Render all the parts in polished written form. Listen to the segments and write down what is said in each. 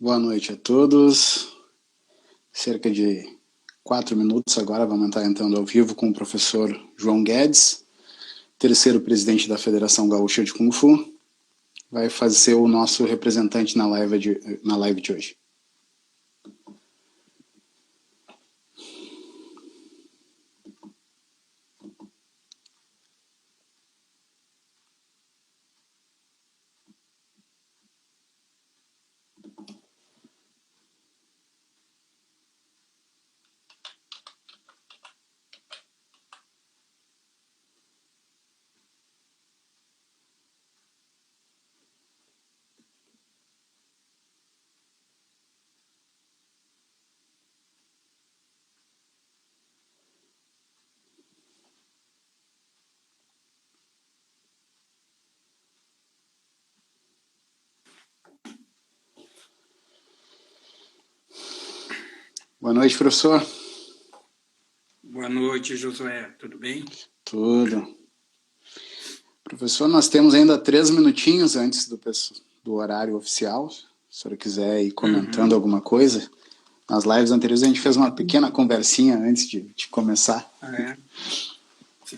Boa noite a todos. Cerca de 4 minutos agora vamos estar entrando ao vivo com o professor João Guedes, terceiro presidente da Federação Gaúcha de Kung Fu. Vai ser o nosso representante na live de hoje. Boa noite, professor. Boa noite, Josué. Tudo bem? Tudo. Professor, nós temos ainda 3 minutinhos antes do horário oficial. Se o senhor quiser ir comentando alguma coisa. Nas lives anteriores a gente fez uma pequena conversinha antes de começar. Sim.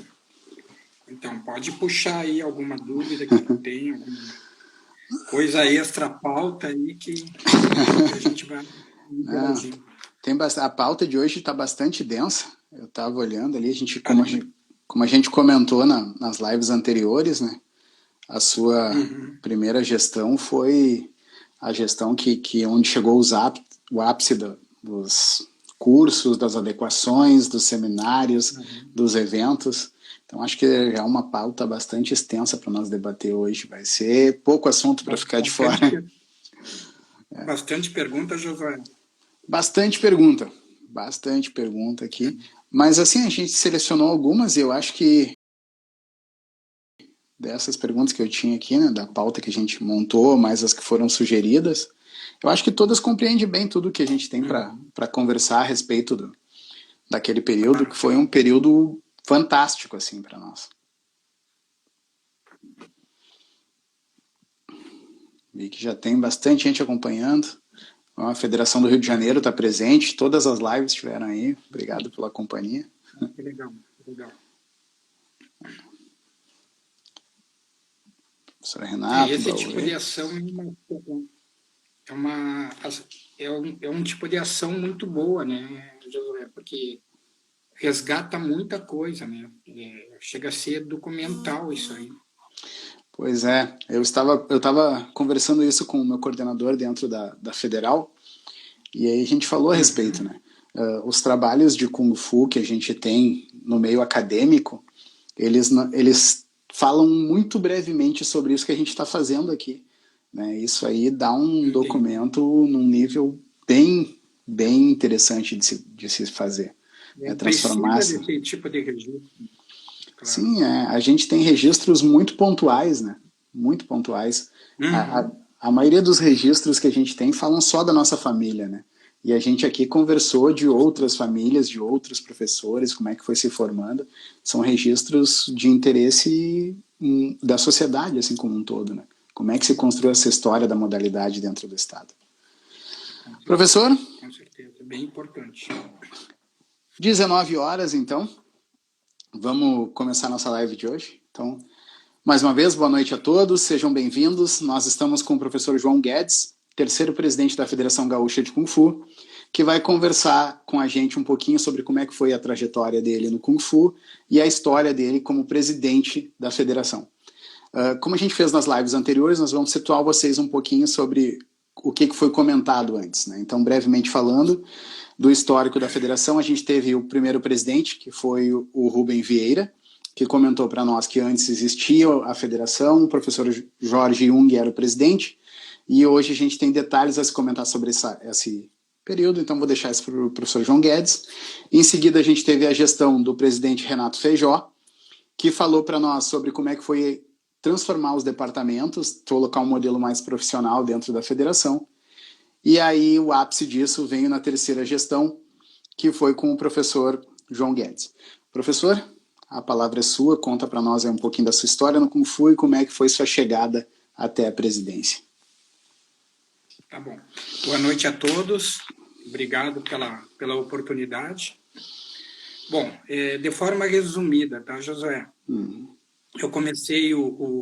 Então, pode puxar aí alguma dúvida que tu tem, alguma coisa extra pauta aí que a gente vai interagindo. A pauta de hoje está bastante densa. Eu estava olhando ali, como a gente comentou nas lives anteriores, né? A sua primeira gestão foi a gestão onde chegou o ápice dos cursos, das adequações, dos seminários, dos eventos. Então, acho que já é uma pauta bastante extensa para nós debater hoje. Vai ser pouco assunto para ficar de fora. Bastante pergunta, Josué. Bastante pergunta aqui. Mas, assim, a gente selecionou algumas e eu acho que dessas perguntas que eu tinha aqui, né, da pauta que a gente montou, mais as que foram sugeridas, eu acho que todas compreendem bem tudo que a gente tem para conversar a respeito daquele período, que foi um período fantástico, assim, para nós. Vi que já tem bastante gente acompanhando. A Federação do Rio de Janeiro está presente, todas as lives estiveram aí. Obrigado pela companhia. Que legal, que legal. Professora Renata, esse tipo de ação é um tipo de ação muito boa, né, Josué? Porque resgata muita coisa, né? Chega a ser documental isso aí. Pois é, eu estava conversando isso com o meu coordenador dentro da Federal, e aí a gente falou a respeito, né? Os trabalhos de Kung Fu que a gente tem no meio acadêmico, eles falam muito brevemente sobre isso que a gente está fazendo aqui, né? Isso aí dá um documento num nível bem interessante de se fazer. Transformar desse tipo de registro. Claro. Sim, a gente tem registros muito pontuais, né? Muito pontuais. A maioria dos registros que a gente tem falam só da nossa família, né? E a gente aqui conversou de outras famílias, de outros professores, como é que foi se formando. São registros de interesse da sociedade, assim como um todo, né? Como é que se construiu essa história da modalidade dentro do Estado. Professor? Com certeza, bem importante. 19 horas, então. Vamos começar nossa live de hoje. Então, mais uma vez, boa noite a todos, sejam bem-vindos. Nós estamos com o professor João Guedes, terceiro presidente da Federação Gaúcha de Kung Fu, que vai conversar com a gente um pouquinho sobre como é que foi a trajetória dele no Kung Fu e a história dele como presidente da federação. Como a gente fez nas lives anteriores, nós vamos situar vocês um pouquinho sobre o que foi comentado antes, né? Então, brevemente falando do histórico da federação, a gente teve o primeiro presidente, que foi o Rubem Vieira, que comentou para nós que antes existia a federação, o professor Jorge Jung era o presidente, e hoje a gente tem detalhes a se comentar sobre esse período, então vou deixar isso para o professor João Guedes. Em seguida, a gente teve a gestão do presidente Renato Feijó, que falou para nós sobre como é que foi transformar os departamentos, colocar um modelo mais profissional dentro da federação. E aí o ápice disso veio na terceira gestão, que foi com o professor João Guedes. Professor, a palavra é sua, conta para nós um pouquinho da sua história no Kung Fu e como é que foi sua chegada até a presidência. Tá bom. Boa noite a todos. Obrigado pela oportunidade. Bom, de forma resumida, tá, Josué? Eu comecei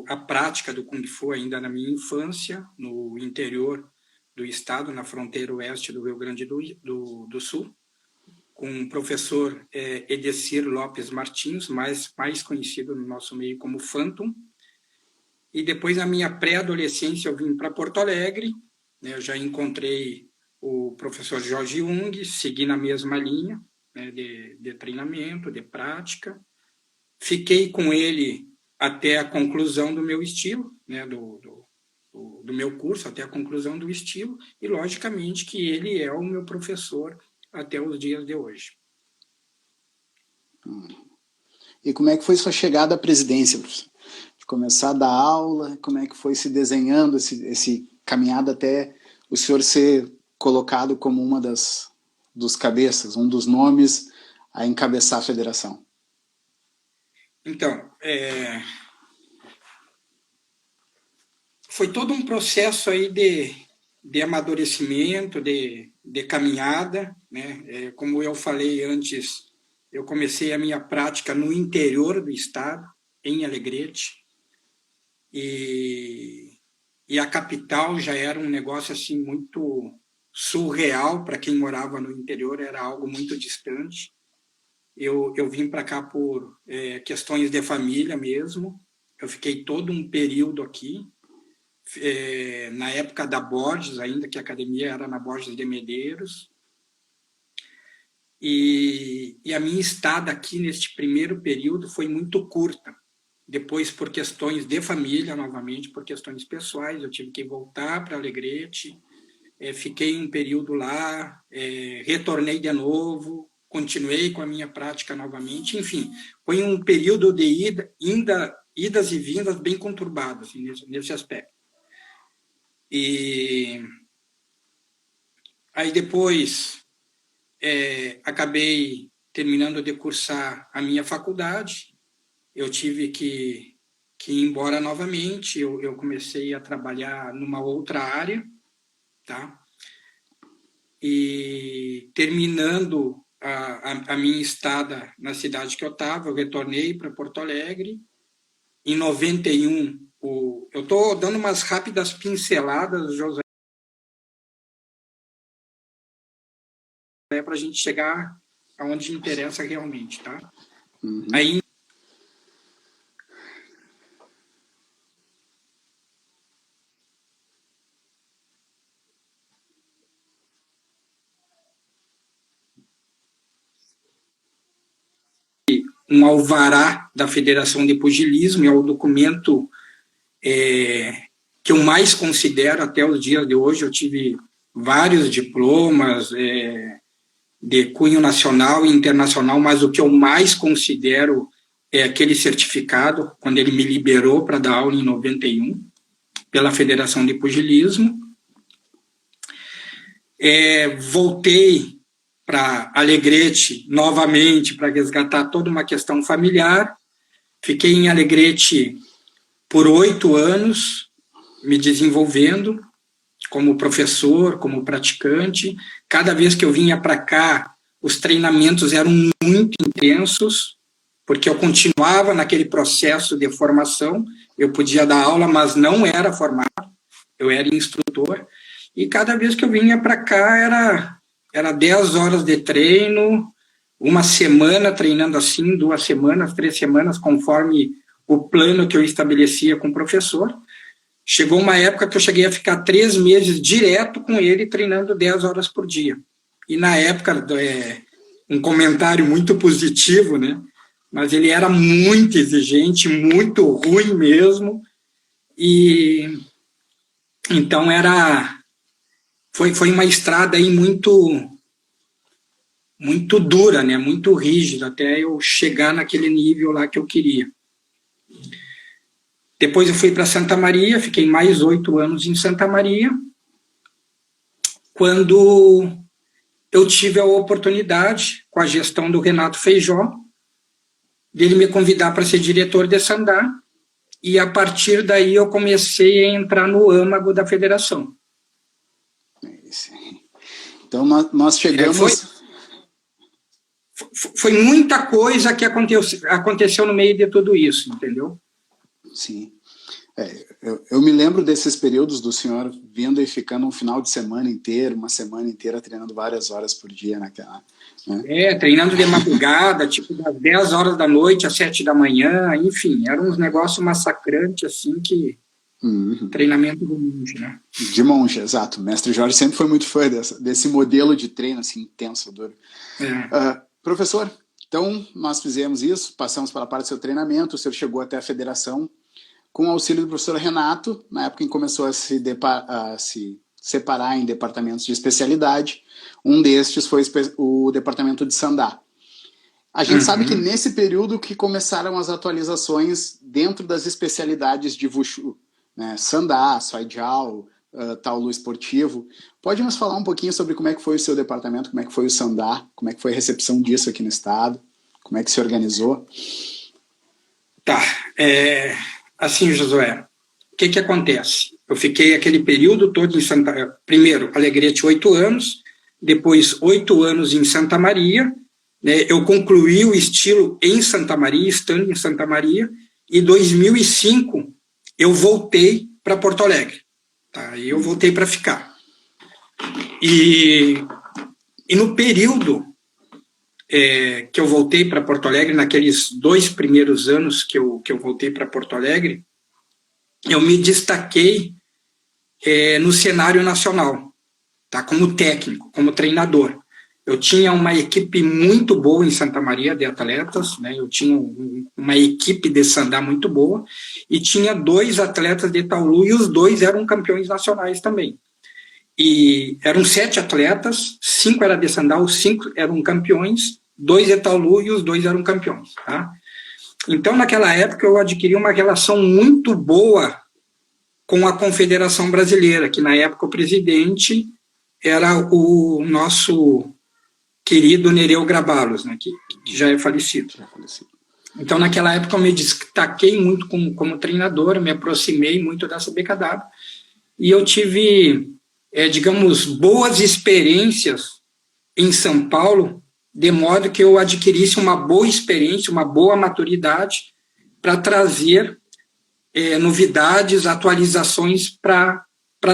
a prática do Kung Fu ainda na minha infância, no interior do estado, na fronteira oeste do Rio Grande do Sul, com o professor Edecir Lopes Martins, mais conhecido no nosso meio como Phantom. E depois, na minha pré-adolescência, eu vim para Porto Alegre, né, eu já encontrei o professor Jorge Jung, segui na mesma linha, né, de treinamento, de prática. Fiquei com ele até a conclusão do meu estilo, né, do meu curso, até a conclusão do estilo, e, logicamente, que ele é o meu professor até os dias de hoje. E como é que foi sua chegada à presidência, professor? De começar a dar aula, como é que foi se desenhando esse caminhada até o senhor ser colocado como uma dos cabeças, um dos nomes a encabeçar a federação? Então, foi todo um processo aí de amadurecimento, de caminhada, né? Como eu falei antes, eu comecei a minha prática no interior do estado, em Alegrete, e a capital já era um negócio assim muito surreal para quem morava no interior, era algo muito distante. Eu vim para cá por questões de família mesmo, eu fiquei todo um período aqui, na época da Borges, ainda que a academia era na Borges de Medeiros, e a minha estada aqui neste primeiro período foi muito curta. Depois, por questões de família, novamente, por questões pessoais, eu tive que voltar para Alegrete, fiquei um período lá, retornei de novo, continuei com a minha prática novamente, enfim, foi um período de idas e vindas bem conturbado, assim, nesse aspecto. E aí depois acabei terminando de cursar a minha faculdade, eu tive que ir embora novamente, eu comecei a trabalhar numa outra área, tá? E terminando a minha estada na cidade que eu estava, eu retornei para Porto Alegre. Em 91, eu estou dando umas rápidas pinceladas, José, para a gente chegar aonde interessa realmente, tá? Uhum. Aí, um alvará da Federação de Pugilismo, é o documento que eu mais considero até os dias de hoje. Eu tive vários diplomas de cunho nacional e internacional, mas o que eu mais considero é aquele certificado, quando ele me liberou para dar aula em 91, pela Federação de Pugilismo. Voltei para Alegrete novamente para resgatar toda uma questão familiar. Fiquei em Alegrete por 8 anos, me desenvolvendo como professor, como praticante. Cada vez que eu vinha para cá, os treinamentos eram muito intensos, porque eu continuava naquele processo de formação. Eu podia dar aula, mas não era formado, eu era instrutor. E cada vez que eu vinha para cá, era 10 horas de treino, uma semana treinando assim, 2 semanas, 3 semanas, conforme o plano que eu estabelecia com o professor. Chegou uma época que eu cheguei a ficar 3 meses direto com ele, treinando 10 horas por dia. E na época, um comentário muito positivo, né? Mas ele era muito exigente, muito ruim mesmo. E então foi uma estrada aí muito dura, né? Muito rígida, até eu chegar naquele nível lá que eu queria. Depois eu fui para Santa Maria, fiquei mais 8 anos em Santa Maria, quando eu tive a oportunidade, com a gestão do Renato Feijó, dele me convidar para ser diretor de Sandá, e a partir daí eu comecei a entrar no âmago da federação. sim. Então, nós chegamos... Foi muita coisa que aconteceu no meio de tudo isso, entendeu? Sim. Eu me lembro desses períodos do senhor vindo e ficando um final de semana inteiro, uma semana inteira, treinando várias horas por dia naquela... Né? Treinando de madrugada, tipo das 10 horas da noite às 7 da manhã, enfim, era uns negócios massacrantes, assim, que... Treinamento do monge, né? De monge, exato. O mestre Jorge sempre foi muito fã desse modelo de treino, assim, intenso, duro. Professor, então nós fizemos isso, passamos pela parte do seu treinamento, o senhor chegou até a federação, com o auxílio do professor Renato, na época em que começou a se separar em departamentos de especialidade. Um destes foi o departamento de Sandá. A gente sabe que nesse período que começaram as atualizações dentro das especialidades de Wushu, né? Sandá, Saijiao, Taolu esportivo. Pode nos falar um pouquinho sobre como é que foi o seu departamento, como é que foi o Sandá, como é que foi a recepção disso aqui no estado, como é que se organizou? Tá, assim, Josué, o que acontece? Eu fiquei aquele período todo em primeiro, Alegrete 8 anos, depois 8 anos em Santa Maria, né? Eu concluí o estilo em Santa Maria, estando em Santa Maria, e em 2005 eu voltei para Porto Alegre. Tá? E eu voltei para ficar. E no período que eu voltei para Porto Alegre, naqueles 2 primeiros anos que eu voltei para Porto Alegre, eu me destaquei no cenário nacional, tá? Como técnico, como treinador. Eu tinha uma equipe muito boa em Santa Maria de atletas, né? Eu tinha uma equipe de Sandá muito boa e tinha 2 atletas de Taolu e os 2 eram campeões nacionais também. E eram 7 atletas, 5 eram de Sandá, os 5 eram campeões, 2 de Taolu e os 2 eram campeões. Tá? Então, naquela época, eu adquiri uma relação muito boa com a Confederação Brasileira, que na época o presidente era o nosso querido Nereu Grabalos, né, que já é falecido. Então, naquela época, eu me destaquei muito como treinador, eu me aproximei muito dessa BKW, e eu tive, digamos, boas experiências em São Paulo, de modo que eu adquirisse uma boa experiência, uma boa maturidade para trazer novidades, atualizações para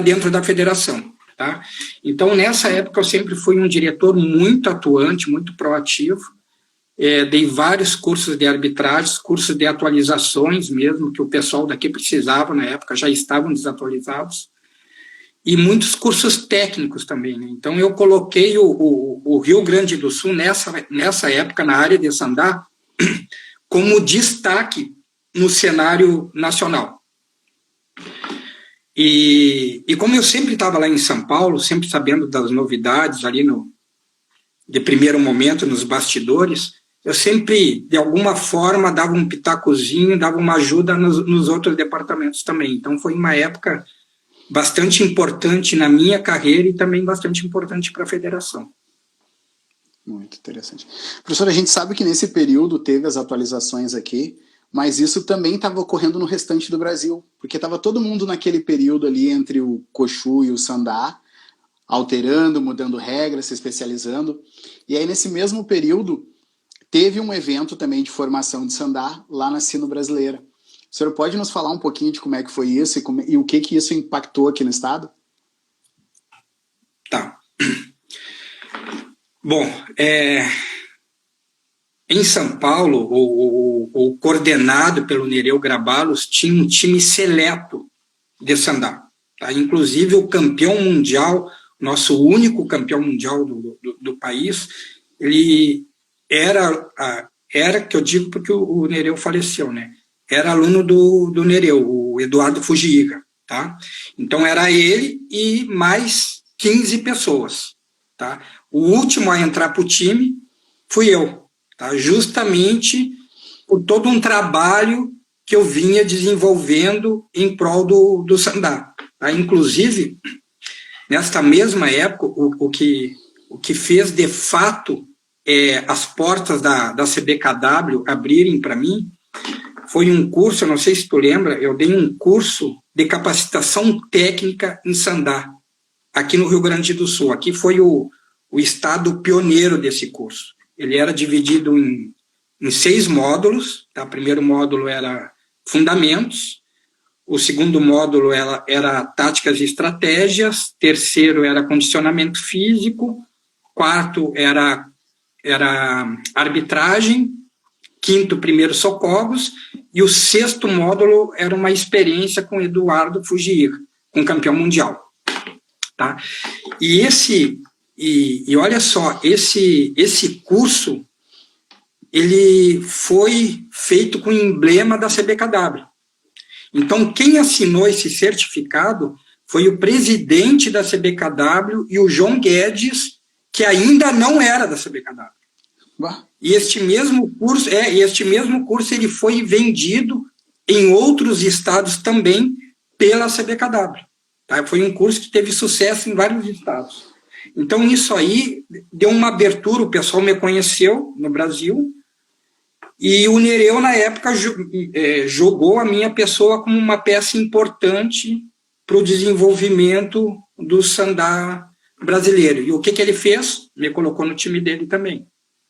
dentro da federação. Tá? Então, nessa época, eu sempre fui um diretor muito atuante, muito proativo, dei vários cursos de arbitragem, cursos de atualizações mesmo, que o pessoal daqui precisava na época, já estavam desatualizados, e muitos cursos técnicos também. Né? Então, eu coloquei o Rio Grande do Sul, nessa época, na área de Sandá, como destaque no cenário nacional. E como eu sempre estava lá em São Paulo, sempre sabendo das novidades ali de primeiro momento, nos bastidores, eu sempre, de alguma forma, dava um pitacozinho, dava uma ajuda nos outros departamentos também. Então, foi uma época bastante importante na minha carreira e também bastante importante para a federação. Muito interessante. Professor, a gente sabe que nesse período teve as atualizações aqui, mas isso também estava ocorrendo no restante do Brasil, porque estava todo mundo naquele período ali entre o Koshu e o Sandá, alterando, mudando regras, se especializando. E aí, nesse mesmo período, teve um evento também de formação de Sandá lá na Sino Brasileira. O senhor pode nos falar um pouquinho de como é que foi isso e o que isso impactou aqui no estado? Tá. Bom, em São Paulo, o coordenado pelo Nereu Grabalos tinha um time seleto de Sandá. Tá? Inclusive, o campeão mundial, nosso único campeão mundial do país, ele era, que eu digo porque o Nereu faleceu, né? Era aluno do Nereu, o Eduardo Fujiiga. Tá? Então, era ele e mais 15 pessoas. Tá? O último a entrar para o time fui eu. Tá? Justamente por todo um trabalho que eu vinha desenvolvendo em prol do Sandá. Tá? Inclusive, nesta mesma época, o que fez de fato as portas da CBKW abrirem para mim foi um curso, eu não sei se tu lembra, eu dei um curso de capacitação técnica em Sandá. aqui no Rio Grande do Sul. Aqui foi o estado pioneiro desse curso. Ele era dividido em 6 módulos. Tá? O primeiro módulo era Fundamentos, o segundo módulo era Táticas e Estratégias, terceiro era Condicionamento Físico, quarto era Arbitragem, quinto, Primeiros Socorros, e o sexto módulo era uma experiência com Eduardo Fugir, um campeão mundial. Tá? E olha só, esse curso ele foi feito com o emblema da CBKW. Então, quem assinou esse certificado foi o presidente da CBKW e o João Guedes, que ainda não era da CBKW. E este mesmo curso ele foi vendido em outros estados também pela CBKW. Tá? Foi um curso que teve sucesso em vários estados. Então, isso aí deu uma abertura, o pessoal me conheceu no Brasil, e o Nereu, na época, jogou a minha pessoa como uma peça importante para o desenvolvimento do sandá brasileiro. E o que ele fez? Me colocou no time dele também.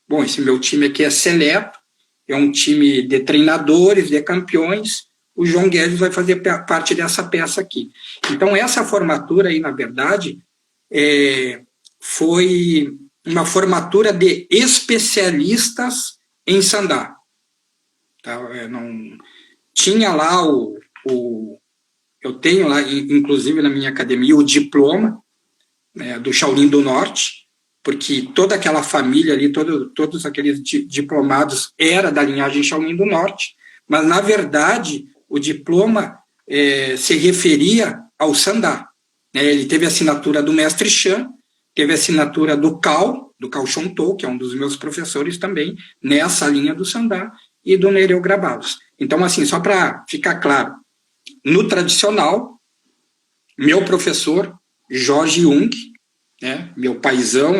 Bom, esse meu time aqui é seleto, é um time de treinadores, de campeões. O João Guedes vai fazer parte dessa peça aqui. Então, essa formatura aí, na verdade, foi uma formatura de especialistas em sandá. Tá? Não tinha lá eu tenho lá, inclusive na minha academia, o diploma, né, do Shaolin do Norte, porque toda aquela família ali, todos aqueles diplomados era da linhagem Shaolin do Norte, mas, na verdade, o diploma se referia ao sandá. Ele teve a assinatura do mestre Chan, teve a assinatura do Cao Chontou, que é um dos meus professores também, nessa linha do sandá, e do Nereu Grabalos. Então, assim, só para ficar claro, no tradicional, meu professor, Jorge Jung, né, meu paizão,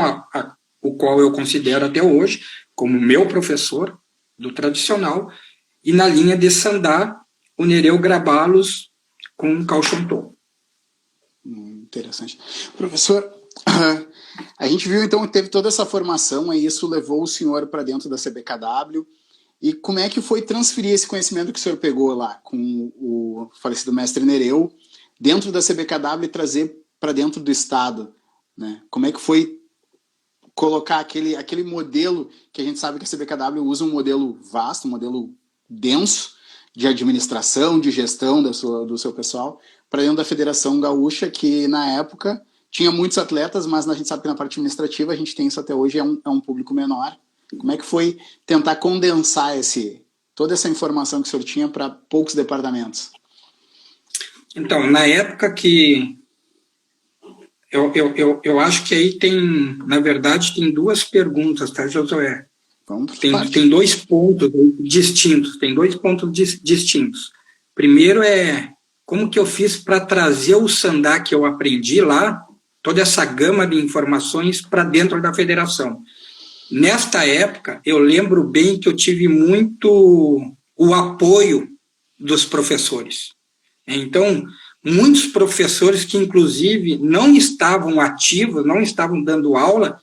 o qual eu considero até hoje como meu professor do tradicional, e na linha de sandá, o Nereu Grabalos com Cao Chontou. Interessante. Professor, a gente viu então que teve toda essa formação e isso levou o senhor para dentro da CBKW. E como é que foi transferir esse conhecimento que o senhor pegou lá com o falecido mestre Nereu dentro da CBKW e trazer para dentro do Estado? Né? Como é que foi colocar aquele modelo que a gente sabe que a CBKW usa, um modelo vasto, um modelo denso de administração, de gestão do seu pessoal, para dentro da Federação Gaúcha, que na época tinha muitos atletas, mas a gente sabe que na parte administrativa a gente tem isso até hoje, é um público menor. Como é que foi tentar condensar toda essa informação que o senhor tinha para poucos departamentos? Então, na época que... Eu acho que aí tem, na verdade, tem 2 perguntas, tá, Josué? Tem 2 pontos distintos, Primeiro como que eu fiz para trazer o sandá que eu aprendi lá, toda essa gama de informações para dentro da federação. Nesta época, eu lembro bem que eu tive muito o apoio dos professores. Então, muitos professores que, inclusive, não estavam ativos, não estavam dando aula,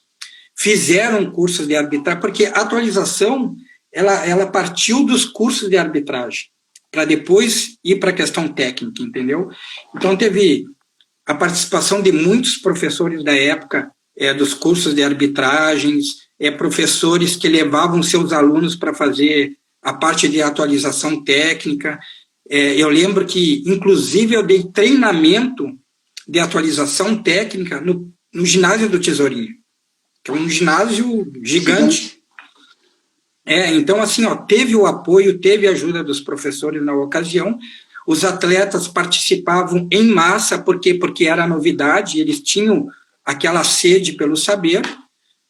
fizeram cursos de arbitragem, porque a atualização ela partiu dos cursos de arbitragem, para depois ir para a questão técnica, entendeu? Então, teve a participação de muitos professores da época, dos cursos de arbitragens, professores que levavam seus alunos para fazer a parte de atualização técnica. Eu lembro que, inclusive, eu dei treinamento de atualização técnica no ginásio do Tesourinho, que é um ginásio gigante. Então, assim, teve o apoio, teve a ajuda dos professores na ocasião. Os atletas participavam em massa, porque era novidade, eles tinham aquela sede pelo saber.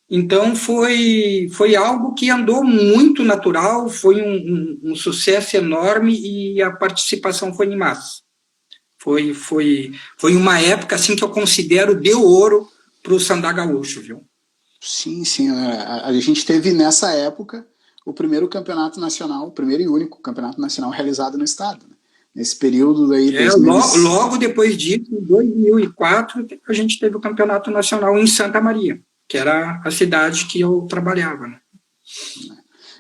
Então, foi algo que andou muito natural, foi um sucesso enorme e a participação foi em massa. Foi uma época assim, que eu considero de ouro para o sandá gaúcho, viu? Sim. A gente teve nessa época o primeiro campeonato nacional, o primeiro e único campeonato nacional realizado no estado. Né? Nesse período aí, logo depois disso, em 2004, a gente teve o Campeonato Nacional em Santa Maria, que era a cidade que eu trabalhava, né?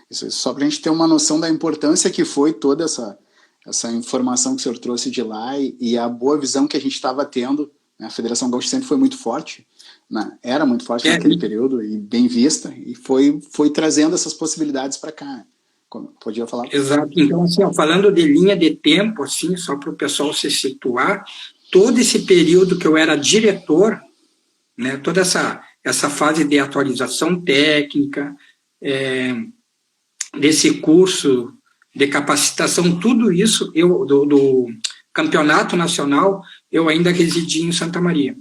Isso, só para a gente ter uma noção da importância que foi toda essa informação que o senhor trouxe de lá e a boa visão que a gente estava tendo, né? A Federação Gaúcha sempre foi muito forte, né? Era muito forte naquele período e bem vista, e foi trazendo essas possibilidades para cá. Podia falar? Exato. Então, assim, falando de linha de tempo, assim, só para o pessoal se situar, todo esse período que eu era diretor, né, toda essa fase de atualização técnica, desse curso de capacitação, tudo isso, do Campeonato Nacional, eu ainda residi em Santa Maria.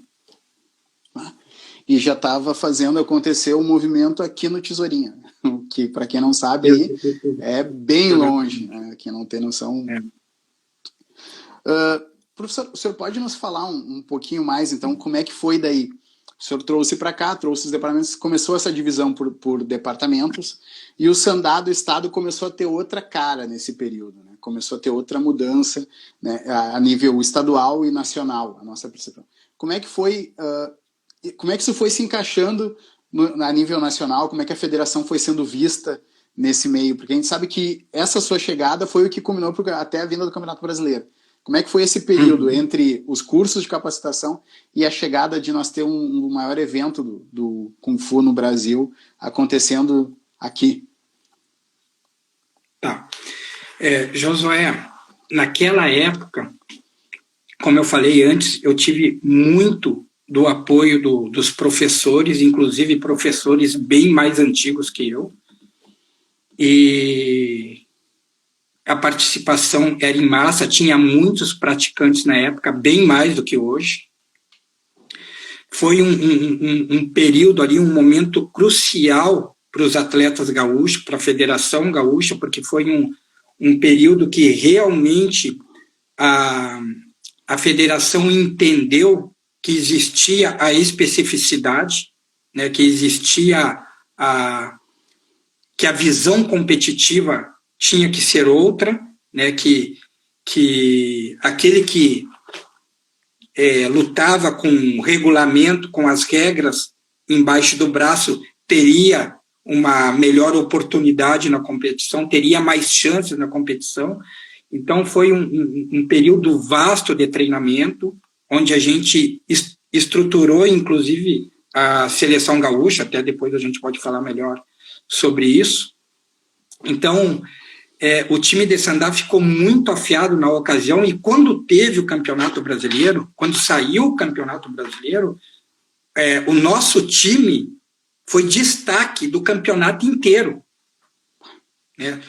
E já estava fazendo acontecer o movimento aqui no Tesourinha, que, para quem não sabe, aí, é bem longe, né? Quem não tem noção. Professor, o senhor pode nos falar um pouquinho mais, então, como é que foi daí? O senhor trouxe para cá, trouxe os departamentos, começou essa divisão por departamentos, e o Sandá do Estado começou a ter outra cara nesse período, né? Começou a ter outra mudança, né, a nível estadual e nacional, a nossa percepção. Como é que foi... como é que isso foi se encaixando a nível nacional? Como é que a federação foi sendo vista nesse meio? Porque a gente sabe que essa sua chegada foi o que culminou até a vinda do Campeonato Brasileiro. Como é que foi esse período entre os cursos de capacitação e a chegada de nós ter um maior evento do Kung Fu no Brasil acontecendo aqui? Tá. Josué, naquela época, como eu falei antes, eu tive muito do apoio dos professores, inclusive professores bem mais antigos que eu, e a participação era em massa, tinha muitos praticantes na época, bem mais do que hoje. Foi um período ali, um momento crucial para os atletas gaúchos, para a Federação Gaúcha, porque foi um período que realmente a federação entendeu que existia a especificidade, né, que existia que a visão competitiva tinha que ser outra, né, que aquele que lutava com o regulamento, com as regras embaixo do braço, teria uma melhor oportunidade na competição, teria mais chances na competição. Então, foi um período vasto de treinamento, onde a gente estruturou, inclusive, a seleção gaúcha, até depois a gente pode falar melhor sobre isso. Então, o time de Sandá ficou muito afiado na ocasião, e quando teve o Campeonato Brasileiro, quando saiu o Campeonato Brasileiro, o nosso time foi destaque do campeonato inteiro. Né?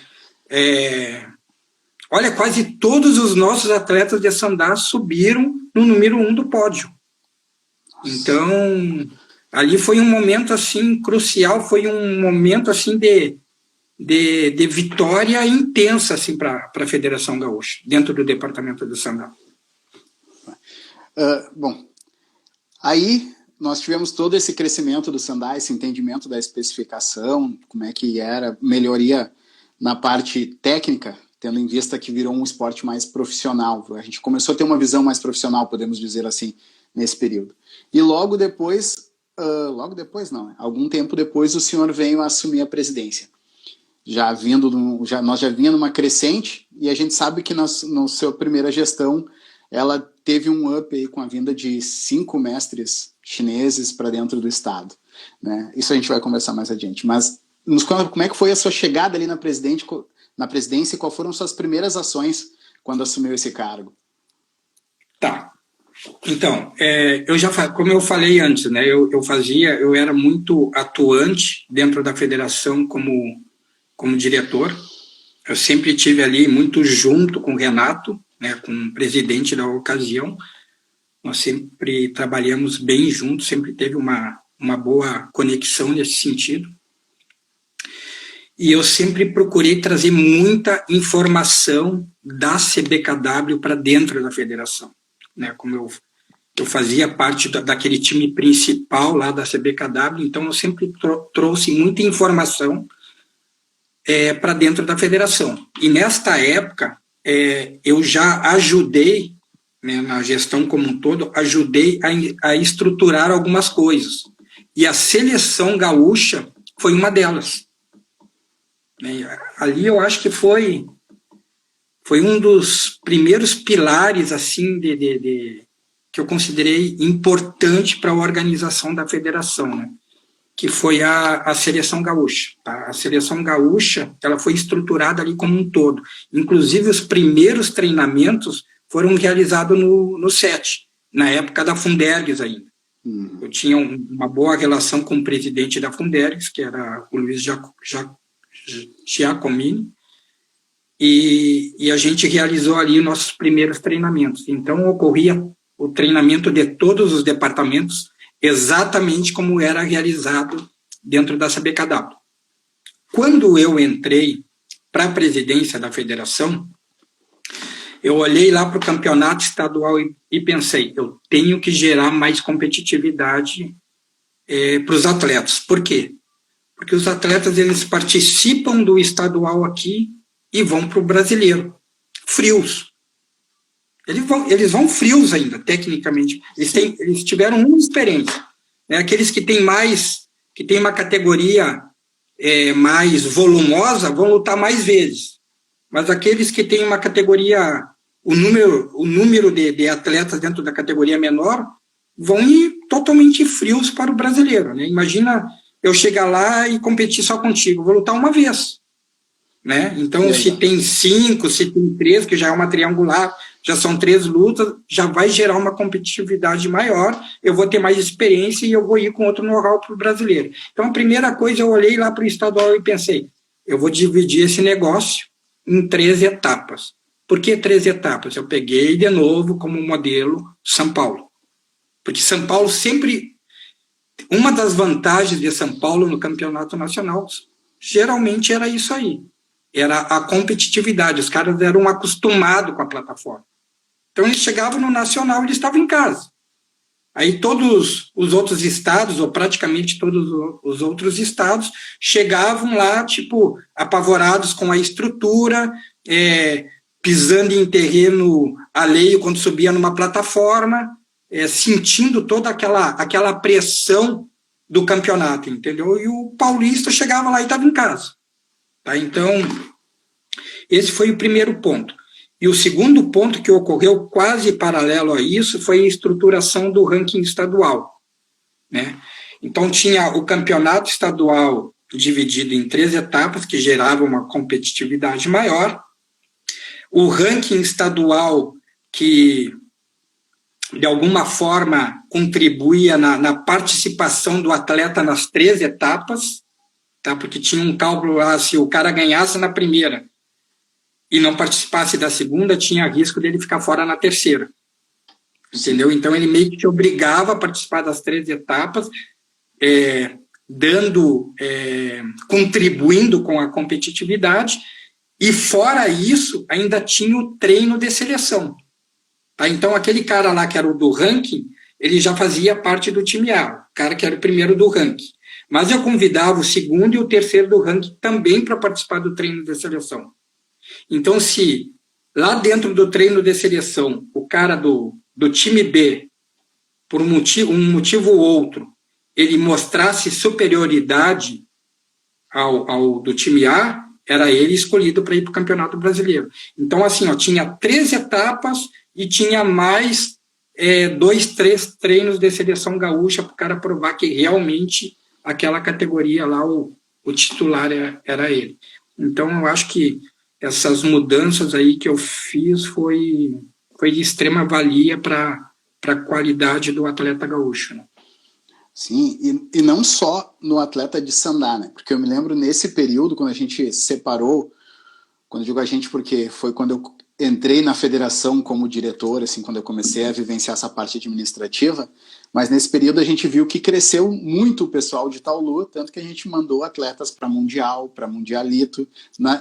Olha, quase todos os nossos atletas de Sandá subiram no número 1 do pódio. Então, ali foi um momento assim crucial, foi um momento assim de vitória intensa assim, para a Federação Gaúcha, dentro do departamento do Sandá. Bom, aí nós tivemos todo esse crescimento do Sandá, esse entendimento da especificação, como é que era, melhoria na parte técnica, tendo em vista que virou um esporte mais profissional. A gente começou a ter uma visão mais profissional, podemos dizer assim, nesse período. E logo depois não, algum tempo depois o senhor veio a assumir a presidência. Nós já vinha numa crescente, e a gente sabe que na sua primeira gestão ela teve um up aí com a vinda de 5 mestres chineses para dentro do estado, né? Isso a gente vai conversar mais adiante. Mas como é que foi a sua chegada ali na presidência e quais foram suas primeiras ações quando assumiu esse cargo? Tá. Então, como eu falei antes, né, eu era muito atuante dentro da federação como diretor. Eu sempre tive ali muito junto com o Renato, né, com o presidente da ocasião. Nós sempre trabalhamos bem juntos, sempre teve uma boa conexão nesse sentido. E eu sempre procurei trazer muita informação da CBKW para dentro da federação. Né, como eu fazia parte daquele time principal lá da CBKW, então eu sempre trouxe muita informação para dentro da federação. E nesta época, eu já ajudei, né, na gestão como um todo, ajudei a estruturar algumas coisas. E a seleção gaúcha foi uma delas. Ali eu acho que foi um dos primeiros pilares assim que eu considerei importante para a organização da federação, né? Que foi a seleção gaúcha. Tá? A seleção gaúcha, ela foi estruturada ali como um todo. Inclusive, os primeiros treinamentos foram realizados no SET, na época da Fundergues ainda. Eu tinha uma boa relação com o presidente da Fundergues, que era o Luiz Giacomini, e a gente realizou ali nossos primeiros treinamentos. Então, ocorria o treinamento de todos os departamentos exatamente como era realizado dentro da CBKW. Quando eu entrei para a presidência da federação, eu olhei lá para o campeonato estadual e pensei, eu tenho que gerar mais competitividade para os atletas. Por quê? Porque os atletas eles participam do estadual aqui e vão para o brasileiro, frios. Eles vão frios ainda, tecnicamente. Eles tiveram uma experiência. Né? Aqueles que têm uma categoria mais volumosa, vão lutar mais vezes. Mas aqueles que têm uma categoria, o número de atletas dentro da categoria menor, vão ir totalmente frios para o brasileiro. Né? Imagina eu chegar lá e competir só contigo. Vou lutar uma vez. Né? Então, se tem 5, se tem 3, que já é uma triangular, já são 3 lutas, já vai gerar uma competitividade maior, eu vou ter mais experiência e eu vou ir com outro know-how para o brasileiro. Então, a primeira coisa, eu olhei lá para o estadual e pensei, eu vou dividir esse negócio em 3 etapas. Por que 3 etapas? Eu peguei de novo como modelo São Paulo. Porque São Paulo sempre... Uma das vantagens de São Paulo no campeonato nacional, geralmente era isso aí. Era a competitividade, os caras eram acostumados com a plataforma. Então, eles chegavam no nacional, eles estavam em casa. Aí, todos os outros estados, ou praticamente todos os outros estados, chegavam lá, tipo, apavorados com a estrutura, pisando em terreno alheio quando subia numa plataforma, sentindo toda aquela pressão do campeonato, entendeu? E o paulista chegava lá e estava em casa. Tá? Então, esse foi o primeiro ponto. E o segundo ponto que ocorreu quase paralelo a isso foi a estruturação do ranking estadual. Né? Então, tinha o campeonato estadual dividido em 3 etapas, que gerava uma competitividade maior. O ranking estadual, que de alguma forma contribuía na participação do atleta nas 3 etapas, tá? Porque tinha um cálculo lá, se o cara ganhasse na primeira e não participasse da segunda, tinha risco dele ficar fora na terceira. Entendeu? Então, ele meio que te obrigava a participar das 3 etapas, contribuindo com a competitividade, e fora isso, ainda tinha o treino de seleção. Tá? Então, aquele cara lá que era o do ranking, ele já fazia parte do time A, o cara que era o primeiro do ranking. Mas eu convidava o segundo e o terceiro do ranking também para participar do treino de seleção. Então, se lá dentro do treino de seleção, o cara do time B, por um motivo ou outro, ele mostrasse superioridade ao do time A, era ele escolhido para ir para o Campeonato Brasileiro. Então, assim, tinha 3 etapas e tinha mais 2, 3 treinos de seleção gaúcha para o cara provar que realmente aquela categoria lá, o titular era ele. Então, eu acho que essas mudanças aí que eu fiz foi de extrema valia para a qualidade do atleta gaúcho. Né? Sim, e não só no atleta de sandá, né? Porque eu me lembro nesse período, quando a gente separou, quando eu digo a gente, porque foi quando eu entrei na federação como diretor, assim, quando eu comecei a vivenciar essa parte administrativa, mas nesse período a gente viu que cresceu muito o pessoal de Taulu, tanto que a gente mandou atletas para Mundial, para Mundialito,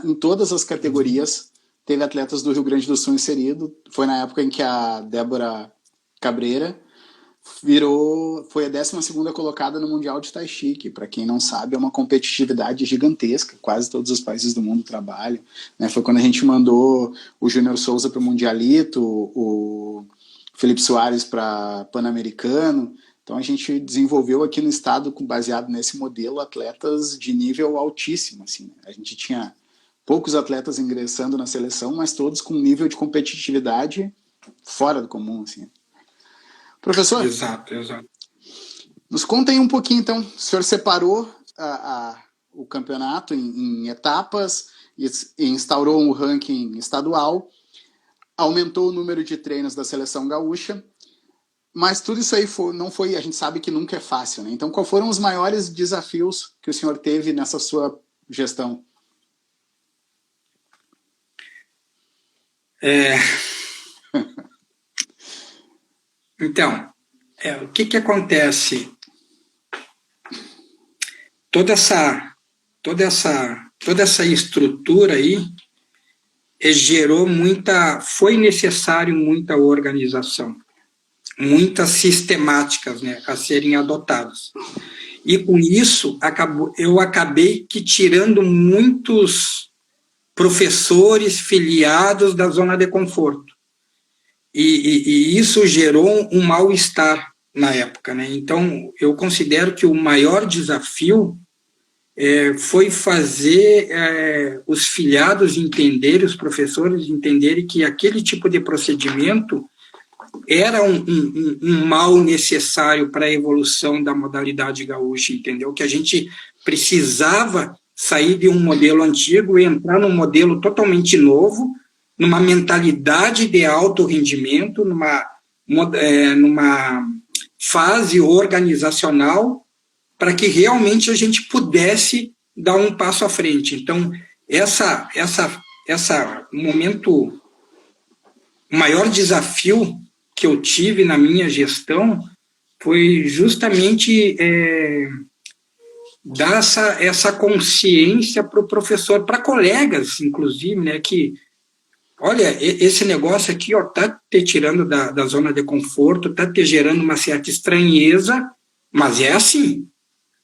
em todas as categorias teve atletas do Rio Grande do Sul inserido. Foi na época em que a Débora Cabreira foi a 12ª colocada no Mundial de Tai Chi, que, para quem não sabe, é uma competitividade gigantesca, quase todos os países do mundo trabalham, né? Foi quando a gente mandou o Júnior Souza para o Mundialito, o Felipe Soares para Pan-Americano. Então a gente desenvolveu aqui no estado, baseado nesse modelo, atletas de nível altíssimo, assim. A gente tinha poucos atletas ingressando na seleção, mas todos com nível de competitividade fora do comum, assim. Professor, exato. Nos conta aí um pouquinho, então. O senhor separou o campeonato em etapas e instaurou um ranking estadual, aumentou o número de treinos da seleção gaúcha, mas tudo isso aí não foi, a gente sabe que nunca é fácil, né? Então, quais foram os maiores desafios que o senhor teve nessa sua gestão? Então, o que acontece? Toda essa estrutura aí foi necessário muita organização, muitas sistemáticas, né, a serem adotadas. E com isso, eu acabei tirando muitos professores filiados da zona de conforto. E isso gerou um mal-estar na época, né? Então, eu considero que o maior desafio foi fazer os filiados entenderem, os professores entenderem que aquele tipo de procedimento era um mal necessário para a evolução da modalidade gaúcha, entendeu? Que a gente precisava sair de um modelo antigo e entrar num modelo totalmente novo, numa mentalidade de alto rendimento, numa fase organizacional, para que realmente a gente pudesse dar um passo à frente. Então, o maior desafio que eu tive na minha gestão foi justamente dar essa consciência para o professor, para colegas, inclusive, né, que, olha, esse negócio aqui está te tirando da zona de conforto, está te gerando uma certa estranheza, mas é assim.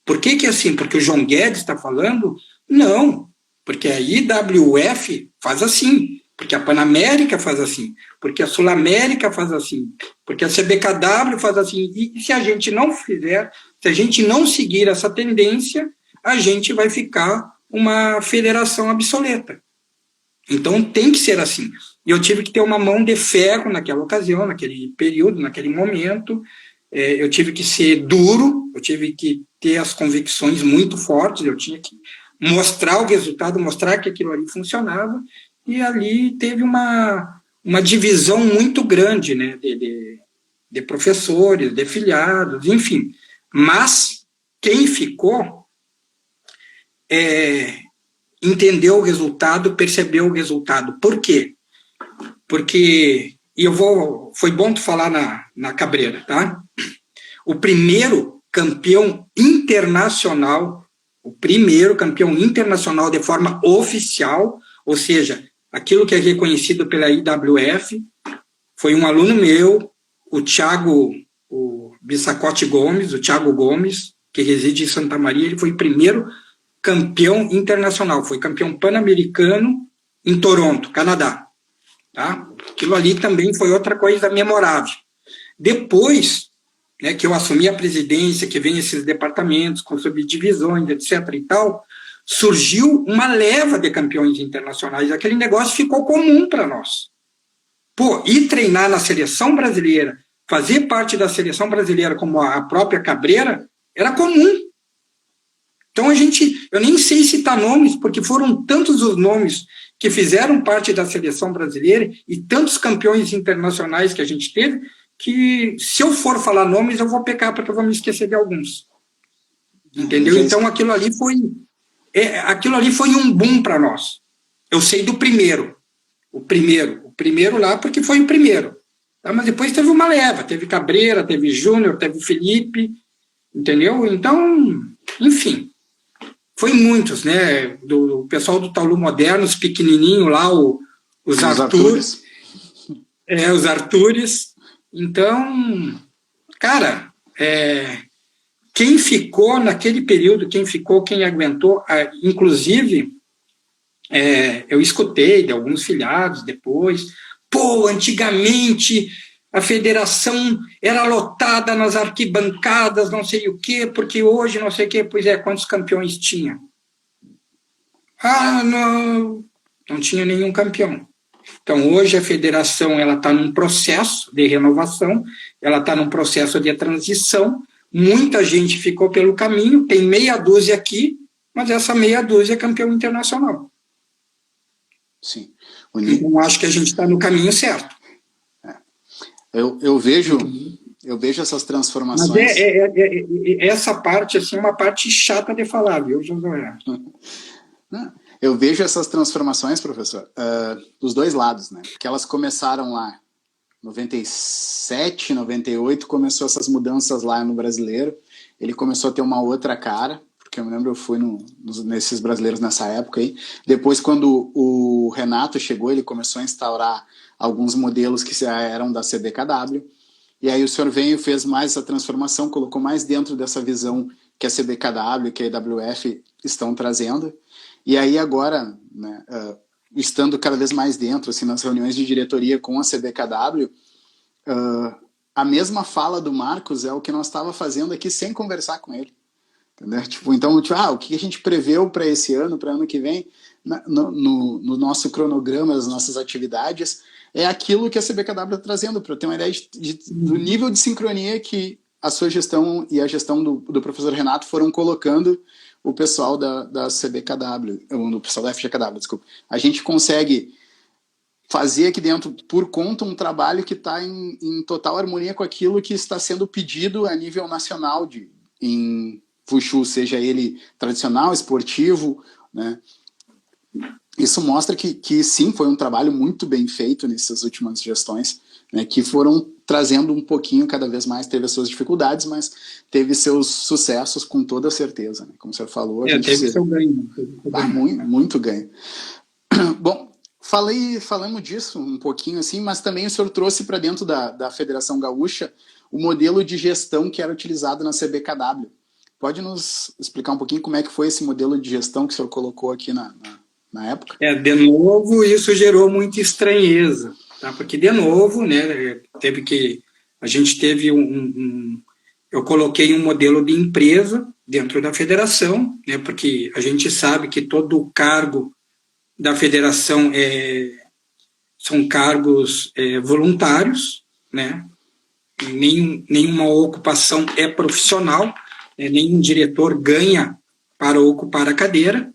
Por que é assim? Porque o João Guedes está falando? Não, porque a IWF faz assim, porque a Panamérica faz assim, porque a Sul-América faz assim, porque a CBKW faz assim. E se a gente não fizer, se a gente não seguir essa tendência, a gente vai ficar uma federação obsoleta. Então tem que ser assim. E eu tive que ter uma mão de ferro naquela ocasião, naquele período, naquele momento. Eu tive que ser duro, eu tive que ter as convicções muito fortes, eu tinha que mostrar o resultado, mostrar que aquilo ali funcionava, e ali teve uma divisão muito grande, né, de professores, de filiados, enfim. Mas quem ficou entendeu o resultado, percebeu o resultado. Por quê? Porque, foi bom tu falar na Cabreira, tá? O primeiro campeão internacional de forma oficial, ou seja, aquilo que é reconhecido pela IWF, foi um aluno meu, o Bissacote Gomes, o Thiago Gomes, que reside em Santa Maria. Ele foi o primeiro campeão internacional, foi campeão pan-americano em Toronto, Canadá. Tá? Aquilo ali também foi outra coisa memorável. Depois, né, que eu assumi a presidência, que vem esses departamentos com subdivisões, etc. e tal, surgiu uma leva de campeões internacionais. Aquele negócio ficou comum para nós. Pô, ir treinar na seleção brasileira, fazer parte da seleção brasileira como a própria Cabreira, era comum. Então eu nem sei citar nomes, porque foram tantos os nomes que fizeram parte da seleção brasileira e tantos campeões internacionais que a gente teve, que se eu for falar nomes, eu vou pecar, porque eu vou me esquecer de alguns. Entendeu? Então aquilo ali foi um boom para nós. Eu sei do primeiro. O primeiro lá, porque foi o primeiro. Tá? Mas depois teve uma leva, teve Cabreira, teve Júnior, teve Felipe, entendeu? Então, enfim, foi muitos, né? Do pessoal do Taulu Moderno, os pequenininhos lá, os Artures. Os Artures. Então, Cara, quem ficou naquele período, quem aguentou, inclusive, eu escutei de alguns filiados depois, pô, antigamente a federação era lotada nas arquibancadas, não sei o quê, porque hoje não sei o quê. Pois é, quantos campeões tinha? Não tinha nenhum campeão. Então, hoje a federação está num processo de renovação, ela está num processo de transição, muita gente ficou pelo caminho, tem meia dúzia aqui, mas essa meia dúzia é campeão internacional. Sim. Então, acho que a gente está no caminho certo. Eu vejo essas transformações. Mas essa parte, assim, é uma parte chata de falar, viu, Josué? Eu vejo essas transformações, professor, dos dois lados, né? Porque elas começaram lá, 97, 98, começou essas mudanças lá no brasileiro. Ele começou a ter uma outra cara, porque eu me lembro, eu fui nesses brasileiros nessa época aí. Depois, quando o Renato chegou, ele começou a instaurar alguns modelos que eram da CBKW. E aí o senhor veio e fez mais essa transformação, colocou mais dentro dessa visão que a CBKW e que a IWF estão trazendo. E aí agora, né, estando cada vez mais dentro, assim, nas reuniões de diretoria com a CBKW, a mesma fala do Marcos é o que nós estávamos fazendo aqui sem conversar com ele. Entendeu? Então, o que a gente preveu para esse ano, para ano que vem, no nosso cronograma, as nossas atividades, é aquilo que a CBKW está trazendo, para ter uma ideia do nível de sincronia que a sua gestão e a gestão do professor Renato foram colocando o pessoal da CBKW, o pessoal da FGKW, desculpa. A gente consegue fazer aqui dentro, por conta, um trabalho que está em total harmonia com aquilo que está sendo pedido a nível nacional em Wushu, seja ele tradicional, esportivo, né? Isso mostra que sim, foi um trabalho muito bem feito nessas últimas gestões, né, que foram trazendo um pouquinho, cada vez mais, teve as suas dificuldades, mas teve seus sucessos com toda certeza, né? Como o senhor falou. Teve seu ganho. Muito ganho. Bom, falamos disso um pouquinho, assim, mas também o senhor trouxe para dentro da Federação Gaúcha o modelo de gestão que era utilizado na CBKW. Pode nos explicar um pouquinho como é que foi esse modelo de gestão que o senhor colocou aqui na época? De novo, isso gerou muita estranheza, tá? Porque, de novo, né, a gente teve eu coloquei um modelo de empresa dentro da federação, né, porque a gente sabe que todo o cargo da federação são cargos voluntários, né? Nenhuma ocupação é profissional, nenhum diretor ganha para ocupar a cadeira.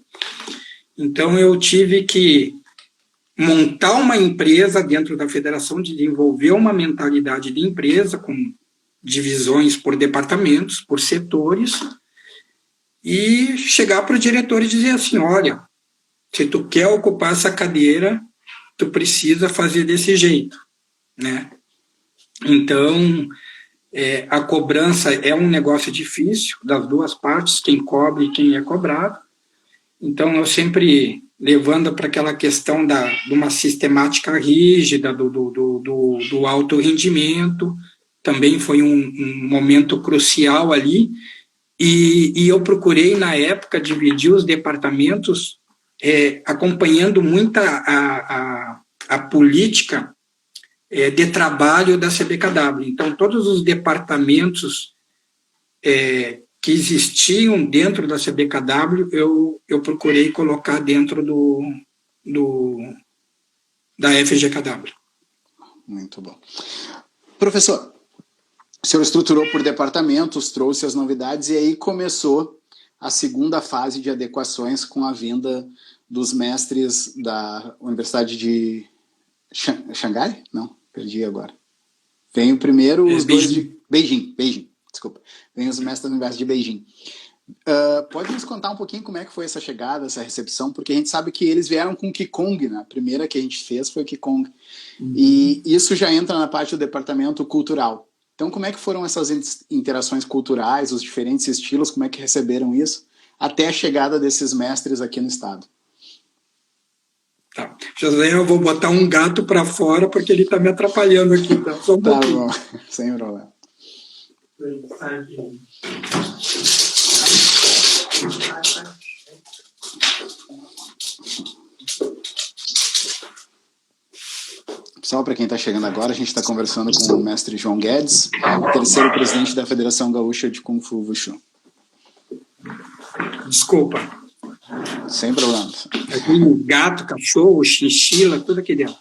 Então, eu tive que montar uma empresa dentro da federação, desenvolver uma mentalidade de empresa com divisões por departamentos, por setores, e chegar para o diretor e dizer assim, olha, se tu quer ocupar essa cadeira, tu precisa fazer desse jeito, né? Então, a cobrança é um negócio difícil, das duas partes, quem cobra e quem é cobrado. Então, eu sempre levando para aquela questão de uma sistemática rígida, do alto rendimento, também foi um momento crucial ali, e eu procurei, na época, dividir os departamentos, acompanhando muito a política de trabalho da CBKW. Então, todos os departamentos que existiam dentro da CBKW, eu procurei colocar dentro da FGKW. Muito bom. Professor, o senhor estruturou por departamentos, trouxe as novidades, e aí começou a segunda fase de adequações com a vinda dos mestres da Universidade de Xangai? Não, perdi agora. Vem o primeiro, os dois de Beijing, desculpa. Vem os mestres da Universidade de Beijing. Pode nos contar um pouquinho como é que foi essa chegada, essa recepção, porque a gente sabe que eles vieram com o Qigong, né? A primeira que a gente fez foi o Qigong. E isso já entra na parte do departamento cultural. Então, como é que foram essas interações culturais, os diferentes estilos, como é que receberam isso, até a chegada desses mestres aqui no estado? Tá. José, eu vou botar um gato para fora porque ele está me atrapalhando aqui. Tá? Só um pouquinho. Bom, sem problema. Pessoal, para quem está chegando agora, a gente está conversando com o mestre João Guedes, terceiro presidente da Federação Gaúcha de Kung Fu Wushu. Desculpa. Sem problema. Tem gato, cachorro, chinchila, tudo aqui dentro.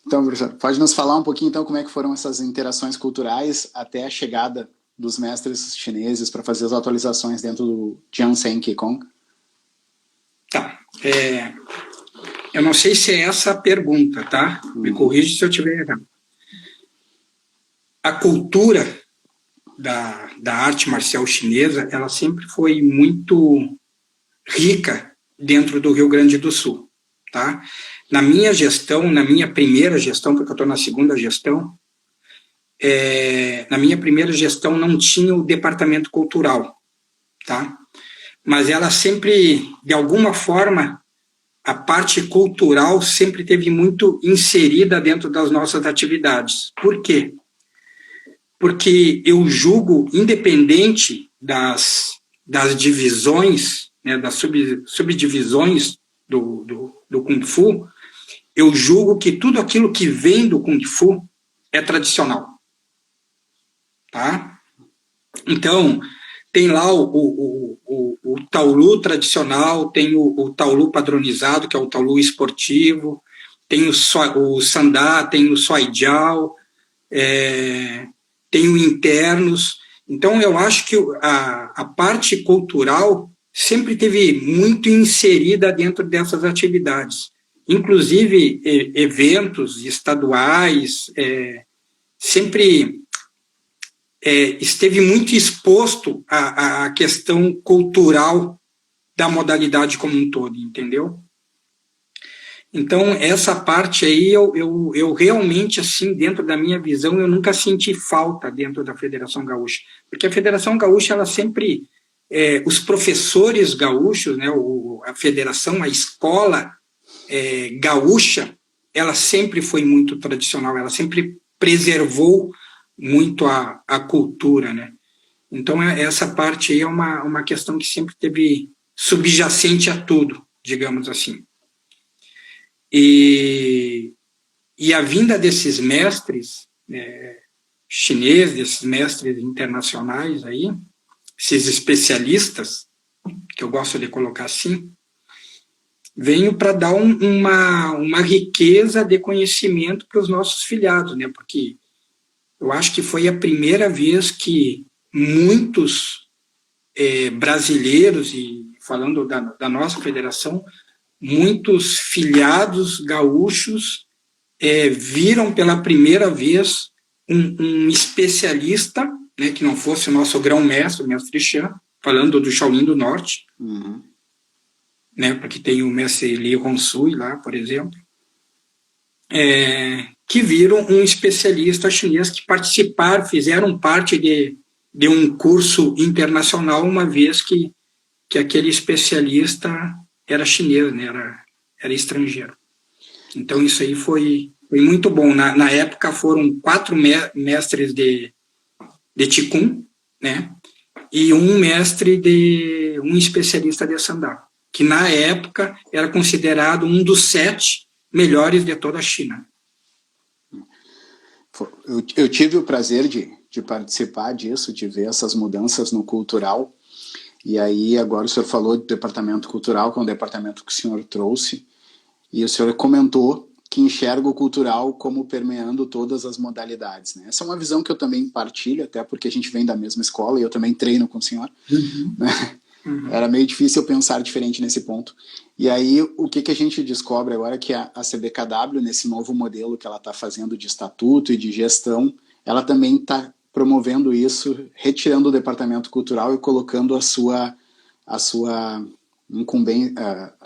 Então, professor, pode nos falar um pouquinho, então, como é que foram essas interações culturais até a chegada dos mestres chineses para fazer as atualizações dentro do Jiangsen Qigong? Tá. Eu não sei se é essa a pergunta, tá? Me corrija se eu estiver errado. A cultura da arte marcial chinesa, ela sempre foi muito rica dentro do Rio Grande do Sul, tá? Na minha gestão, na minha primeira gestão, porque eu estou na segunda gestão, na minha primeira gestão não tinha o departamento cultural, tá? Mas ela sempre, de alguma forma, a parte cultural sempre teve muito inserida dentro das nossas atividades. Por quê? Porque eu julgo, independente das divisões, né, das subdivisões do Kung Fu, eu julgo que tudo aquilo que vem do Kung Fu é tradicional. Tá? Então, tem lá o Taolu tradicional, tem o Taolu padronizado, que é o Taolu esportivo, tem o Sandá, tem o Soi Jiao, tem o internos. Então, eu acho que a parte cultural sempre teve muito inserida dentro dessas atividades. Inclusive, eventos estaduais, sempre esteve muito exposto à questão cultural da modalidade como um todo, entendeu? Então, essa parte aí, eu realmente, assim, dentro da minha visão, eu nunca senti falta dentro da Federação Gaúcha. Porque a Federação Gaúcha, ela sempre... os professores gaúchos, né, a federação, a escola gaúcha, ela sempre foi muito tradicional, ela sempre preservou muito a cultura, né? Então, essa parte aí é uma questão que sempre teve subjacente a tudo, digamos assim. E a vinda desses mestres chineses, desses mestres internacionais aí, esses especialistas, que eu gosto de colocar assim, venho para dar uma riqueza de conhecimento para os nossos filiados, né? Porque eu acho que foi a primeira vez que muitos brasileiros, e falando da nossa federação, muitos filiados gaúchos viram pela primeira vez um especialista, né, que não fosse o nosso grão-mestre, o mestre Chan, falando do Shaolin do Norte, né, porque tem o mestre Li Honsui lá, por exemplo, que viram um especialista chinês que participaram, fizeram parte de um curso internacional, uma vez que aquele especialista era chinês, né, era estrangeiro. Então, isso aí foi muito bom. Na época, foram 4 mestres de Qigong, né, e um especialista de Sandá, que na época era considerado um dos 7 melhores de toda a China. Eu tive o prazer de participar disso, de ver essas mudanças no cultural. E aí, agora o senhor falou do departamento cultural, que é um departamento que o senhor trouxe, e o senhor comentou que enxerga o cultural como permeando todas as modalidades, né? Essa é uma visão que eu também partilho, até porque a gente vem da mesma escola e eu também treino com o senhor. Né? Era meio difícil eu pensar diferente nesse ponto. E aí, o que a gente descobre agora é que a CBKW, nesse novo modelo que ela está fazendo de estatuto e de gestão, ela também está promovendo isso, retirando o departamento cultural e colocando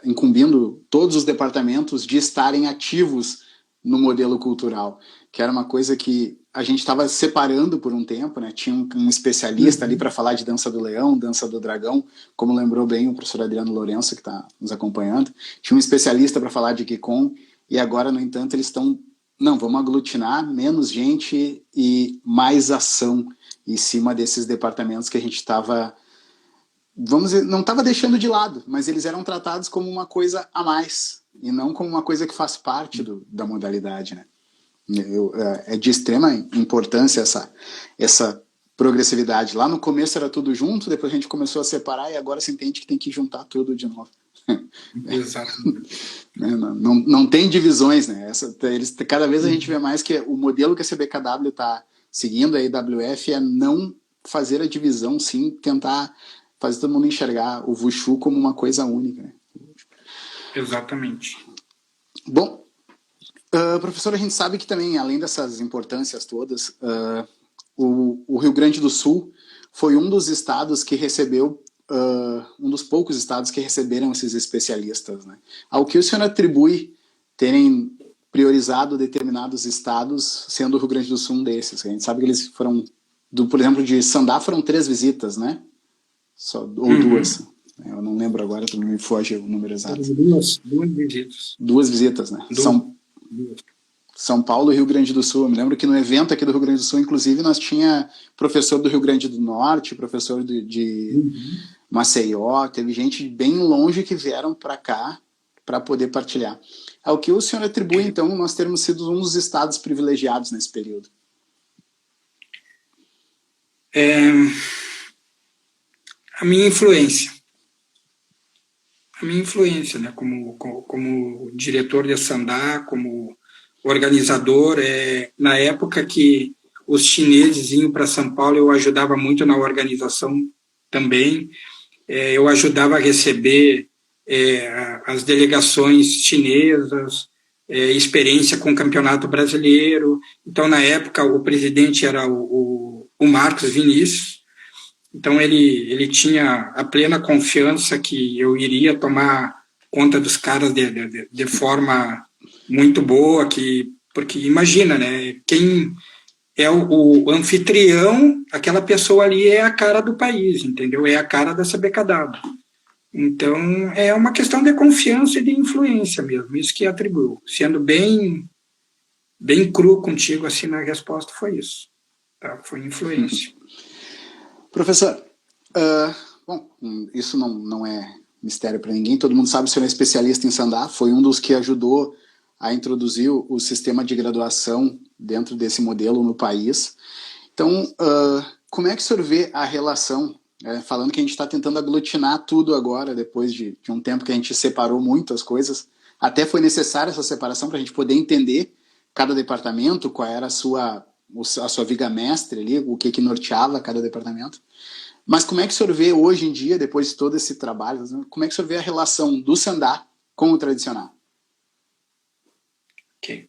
incumbindo todos os departamentos de estarem ativos no modelo cultural, que era uma coisa que a gente estava separando por um tempo, né? Tinha um especialista ali para falar de dança do leão, dança do dragão, como lembrou bem o professor Adriano Lourenço, que está nos acompanhando. Tinha um especialista para falar de Qigong, e agora, no entanto, eles estão não, vamos aglutinar menos gente e mais ação em cima desses departamentos que a gente estava, vamos dizer, não estava deixando de lado, mas eles eram tratados como uma coisa a mais e não como uma coisa que faz parte da modalidade, né? É de extrema importância essa progressividade. Lá no começo era tudo junto, depois a gente começou a separar e agora se entende que tem que juntar tudo de novo. Exatamente. Não tem divisões, né? Cada vez a gente vê mais que o modelo que a CBKW está seguindo, a IWF, é não fazer a divisão, sim, tentar fazer todo mundo enxergar o Wushu como uma coisa única, né? Exatamente. Bom, professor, a gente sabe que também, além dessas importâncias todas, o Rio Grande do Sul foi um dos estados que recebeu, um dos poucos estados que receberam esses especialistas, né? Ao que o senhor atribui terem priorizado determinados estados, sendo o Rio Grande do Sul um desses? A gente sabe que eles foram, por exemplo, de Sandá foram 3 visitas, né? Ou 2. Eu não lembro agora, me foge o número exato. 2 visitas. 2 visitas, né? São Paulo e Rio Grande do Sul. Eu me lembro que no evento aqui do Rio Grande do Sul, inclusive, nós tinha professor do Rio Grande do Norte, professor de Maceió, teve gente bem longe que vieram para cá para poder partilhar. Ao que o senhor atribui, então, nós termos sido um dos estados privilegiados nesse período? A minha influência. Né? Como diretor de Sandá, como organizador, na época que os chineses iam para São Paulo, eu ajudava muito na organização também. Eu ajudava a receber as delegações chinesas, experiência com o Campeonato Brasileiro. Então, na época, o presidente era o Marcos Vinícius. Então, ele tinha a plena confiança que eu iria tomar conta dos caras de forma muito boa, porque imagina, né? Quem é o anfitrião, aquela pessoa ali é a cara do país, entendeu? É a cara da CBKW. Então, é uma questão de confiança e de influência mesmo, isso que atribuiu. Sendo bem cru contigo, assim, na resposta, foi isso. Tá? Foi influência. Professor, bom, isso não é mistério para ninguém, todo mundo sabe que o senhor é especialista em Sandá, foi um dos que ajudou a introduzir o sistema de graduação dentro desse modelo no país. Então, como é que o senhor vê a relação, falando que a gente está tentando aglutinar tudo agora, depois de um tempo que a gente separou muito as coisas, até foi necessária essa separação para a gente poder entender cada departamento, qual era a sua viga mestre ali, o que norteava cada departamento. Mas como é que o senhor vê hoje em dia, depois de todo esse trabalho, como é que o senhor vê a relação do Sandá com o tradicional? Ok.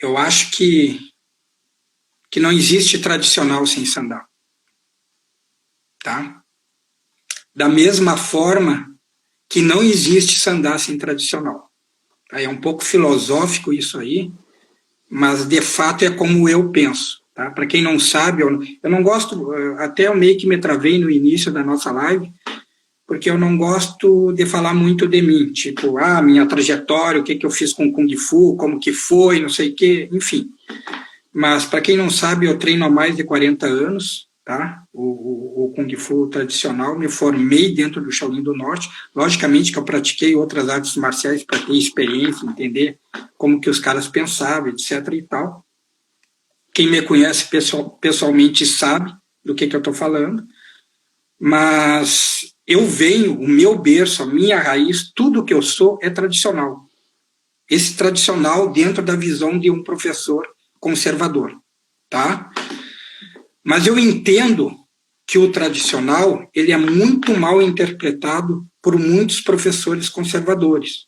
Eu acho que não existe tradicional sem Sandá. Tá? Da mesma forma que não existe Sandá sem tradicional. É um pouco filosófico isso aí, mas de fato é como eu penso. Tá? Para quem não sabe, eu não gosto, até eu meio que me travei no início da nossa live, porque eu não gosto de falar muito de mim, tipo, minha trajetória, o que eu fiz com o Kung Fu, como que foi, não sei o quê, enfim. Mas, para quem não sabe, eu treino há mais de 40 anos, tá? O Kung Fu tradicional, me formei dentro do Shaolin do Norte, logicamente que eu pratiquei outras artes marciais para ter experiência, entender como que os caras pensavam, etc. e tal. Quem me conhece pessoalmente sabe do que eu estou falando, mas eu venho, o meu berço, a minha raiz, tudo que eu sou é tradicional. Esse tradicional dentro da visão de um professor conservador, tá? Mas eu entendo que o tradicional, ele é muito mal interpretado por muitos professores conservadores.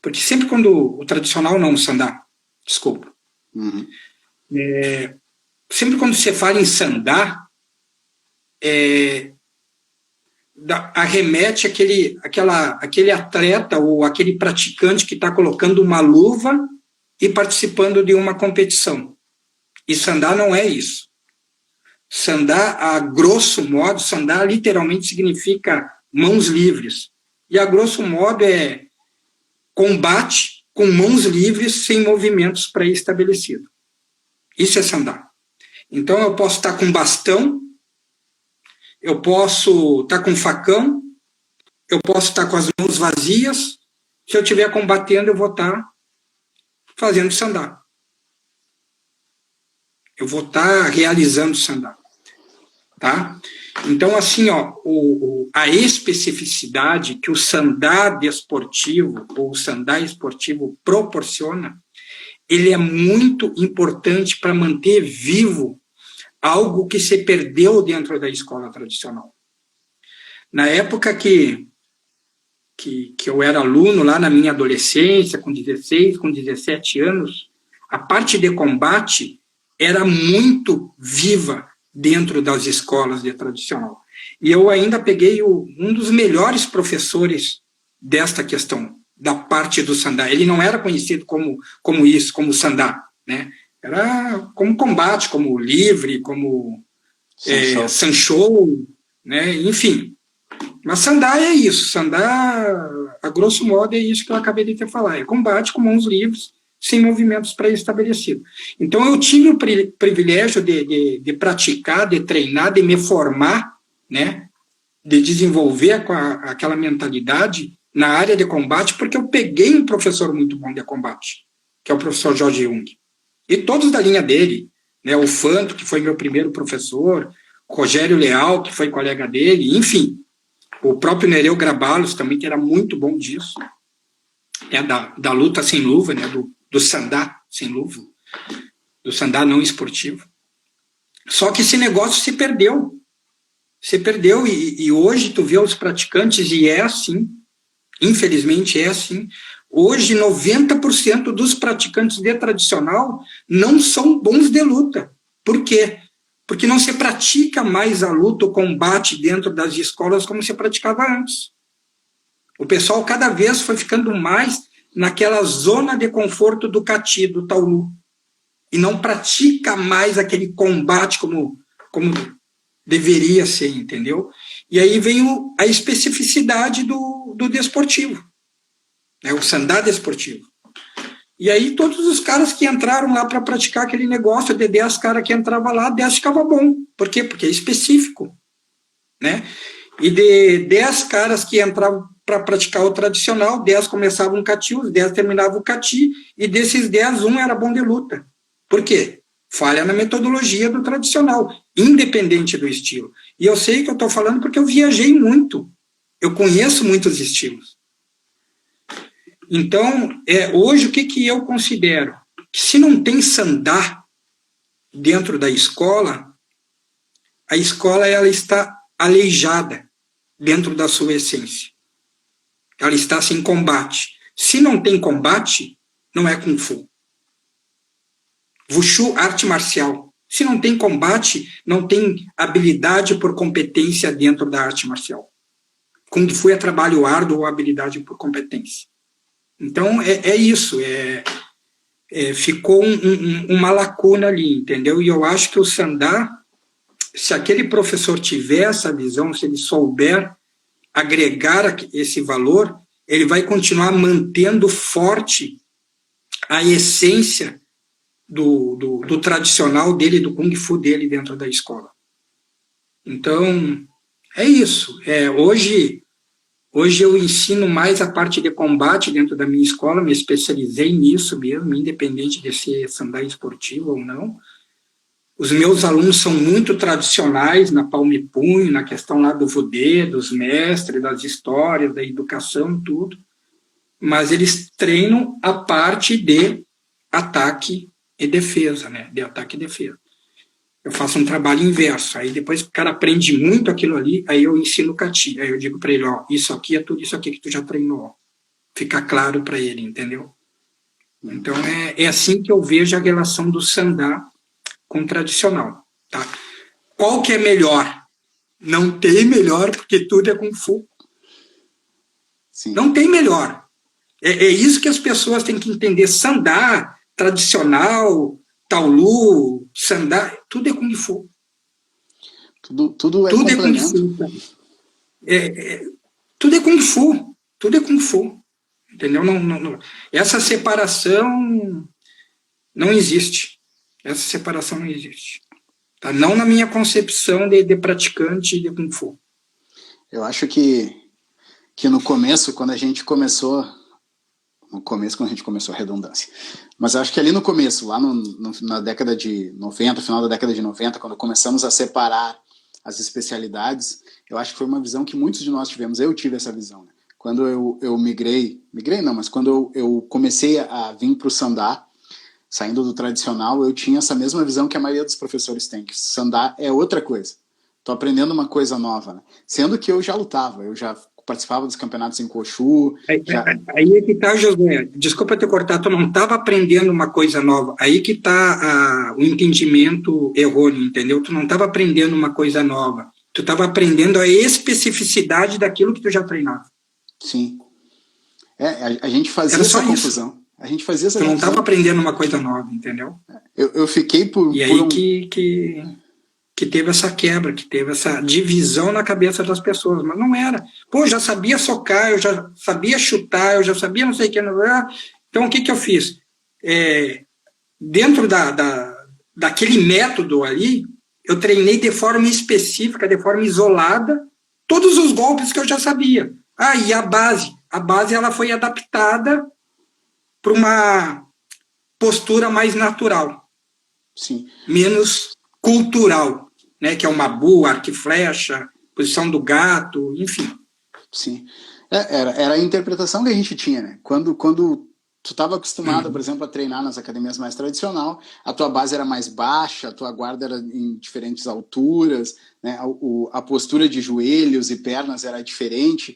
Porque sempre quando o tradicional não, Sandá, desculpa. Sempre quando você fala em Sandá, arremete aquele atleta ou aquele praticante que está colocando uma luva e participando de uma competição. E Sandá não é isso. Sandá, a grosso modo, Sandá literalmente significa mãos livres. E, a grosso modo, é combate com mãos livres sem movimentos pré-estabelecidos. Isso é sandá. Então, eu posso estar com bastão, eu posso estar com facão, eu posso estar com as mãos vazias. Se eu estiver combatendo, eu vou estar fazendo sandá. Eu vou estar realizando sandá. Tá? Então, assim, ó, a especificidade que o sandá desportivo ou o sandá esportivo proporciona, ele é muito importante para manter vivo algo que se perdeu dentro da escola tradicional. Na época que eu era aluno, lá na minha adolescência, com 16, com 17 anos, a parte de combate era muito viva dentro das escolas de tradicional. E eu ainda peguei um dos melhores professores desta questão, da parte do sandá. Ele não era conhecido como isso, como sandá, né? Era como combate, como livre, como sanchou, né? Enfim. Mas sandá é isso. Sandá, a grosso modo, é isso que eu acabei de te falar. É combate com mãos livres, sem movimentos pré-estabelecidos. Então, eu tive o privilégio de praticar, de treinar, de me formar, né, de desenvolver aquela mentalidade na área de combate, porque eu peguei um professor muito bom de combate, que é o professor Jorge Jung. E todos da linha dele, né, o Fanto, que foi meu primeiro professor, o Rogério Leal, que foi colega dele, enfim, o próprio Nereu Grabalos também, que era muito bom disso, da luta sem luva, né, do sandá sem luva, do sandá não esportivo. Só que esse negócio se perdeu. Se perdeu e hoje tu vê os praticantes, e é assim, infelizmente é assim, hoje 90% dos praticantes de tradicional não são bons de luta. Por quê? Porque não se pratica mais a luta, o combate dentro das escolas como se praticava antes. O pessoal cada vez foi ficando mais naquela zona de conforto do cati, do taulu, e não pratica mais aquele combate como deveria ser, entendeu? E aí vem a especificidade do desportivo, né, o sandá desportivo. E aí todos os caras que entraram lá para praticar aquele negócio, de 10 caras que entravam lá, 10 ficava bom. Por quê? Porque é específico, né? E de 10 caras que entravam para praticar o tradicional, 10 começavam o cati, os 10 terminavam o cati, e desses 10, um era bom de luta. Por quê? Falha na metodologia do tradicional, independente do estilo. E eu sei que eu estou falando porque eu viajei muito. Eu conheço muitos estilos. Então, hoje, o que eu considero? Que se não tem sandá dentro da escola, a escola ela está aleijada dentro da sua essência. Ela está sem combate. Se não tem combate, não é Kung Fu. Wushu, arte marcial. Se não tem combate, não tem habilidade por competência dentro da arte marcial. Kung Fu é trabalho árduo ou habilidade por competência. Então, é isso. Ficou uma lacuna ali, entendeu? E eu acho que o sandá, se aquele professor tiver essa visão, se ele souber agregar esse valor, ele vai continuar mantendo forte a essência do tradicional dele, do Kung Fu dele dentro da escola. Então, é isso. Hoje eu ensino mais a parte de combate dentro da minha escola, me especializei nisso mesmo, independente de ser sandá esportivo ou não. Os meus alunos são muito tradicionais na palma e punho, na questão lá do Wudê, dos mestres, das histórias, da educação, tudo. Mas eles treinam a parte de ataque e defesa, né? De ataque e defesa. Eu faço um trabalho inverso. Aí depois que o cara aprende muito aquilo ali, aí eu ensino o cati. Aí eu digo para ele, ó, isso aqui é tudo isso aqui que tu já treinou. Ó. Fica claro para ele, entendeu? Então é assim que eu vejo a relação do sandá com o tradicional, tá? Qual que é melhor? Não tem melhor, porque tudo é Kung Fu. Sim. Não tem melhor. É isso que as pessoas têm que entender. Sandá, tradicional, taolu, sandá, tudo é Kung Fu. Tudo é complemento. Kung Fu. tudo é Kung Fu, tudo é Kung Fu, entendeu? Essa separação não existe, essa separação não existe, tá? Não na minha concepção de praticante de Kung Fu. Eu acho que no começo, quando a gente começou, a redundância, mas eu acho que ali no começo, lá na década de 90, final da década de 90, quando começamos a separar as especialidades, eu acho que foi uma visão que muitos de nós tivemos, eu tive essa visão, né? Quando eu migrei não, mas quando eu comecei a vir para o Sandá, saindo do tradicional, eu tinha essa mesma visão que a maioria dos professores tem, que Sandá é outra coisa. Tô aprendendo uma coisa nova, né? Sendo que eu já lutava, eu já participava dos campeonatos em Coxu. Aí é que tá, José. Desculpa te cortar, tu não estava aprendendo uma coisa nova. Aí que tá o entendimento errôneo, entendeu? Tu não estava aprendendo uma coisa nova. Tu estava aprendendo a especificidade daquilo que tu já treinava. Sim. A gente fazia essa confusão. Isso. A gente fazia essa confusão. Tu não estava aprendendo uma coisa nova, entendeu? Eu fiquei por... E aí que teve essa quebra, que teve essa divisão na cabeça das pessoas, mas não era. Pô, eu já sabia socar, eu já sabia chutar, eu já sabia não sei o que. Então, o que eu fiz? Dentro daquele método ali, eu treinei de forma específica, de forma isolada, todos os golpes que eu já sabia. E a base? A base ela foi adaptada para uma postura mais natural. Sim. Menos cultural, né, que é uma boa, arco e flecha, posição do gato, enfim. Sim. Era a interpretação que a gente tinha, né? Quando tu estava acostumado, por exemplo, a treinar nas academias mais tradicional, a tua base era mais baixa, a tua guarda era em diferentes alturas, né? A postura de joelhos e pernas era diferente,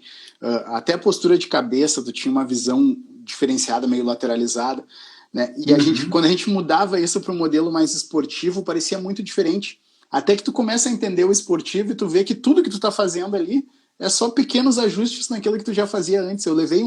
até a postura de cabeça, tu tinha uma visão diferenciada, meio lateralizada, né? E quando a gente mudava isso para um modelo mais esportivo, parecia muito diferente. Até que tu começa a entender o esportivo e tu vê que tudo que tu tá fazendo ali é só pequenos ajustes naquilo que tu já fazia antes. Eu levei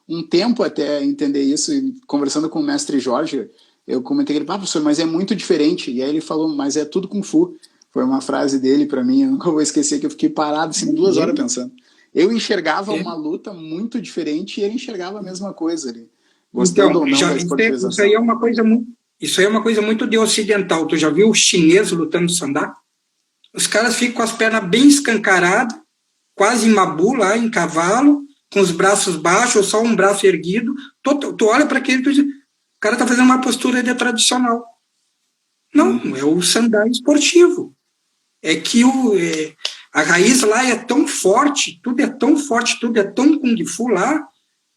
um tempo até entender isso, e conversando com o mestre Jorge, eu comentei ele, professor, mas é muito diferente. E aí ele falou, mas é tudo Kung Fu. Foi uma frase dele para mim, eu nunca vou esquecer, que eu fiquei parado assim 2 horas pensando. Eu enxergava uma luta muito diferente e ele enxergava a mesma coisa ali. Gostando ou não da esportivização. Isso aí é uma coisa muito de ocidental. Tu já viu o chinês lutando sandá? Os caras ficam com as pernas bem escancaradas, quase em mabu lá, em cavalo, com os braços baixos, ou só um braço erguido. Tu olha para aquele e tu diz, o cara tá fazendo uma postura de tradicional. Não, é o sandá esportivo. É que a raiz lá é tão forte, tudo é tão forte, tudo é tão kung fu lá,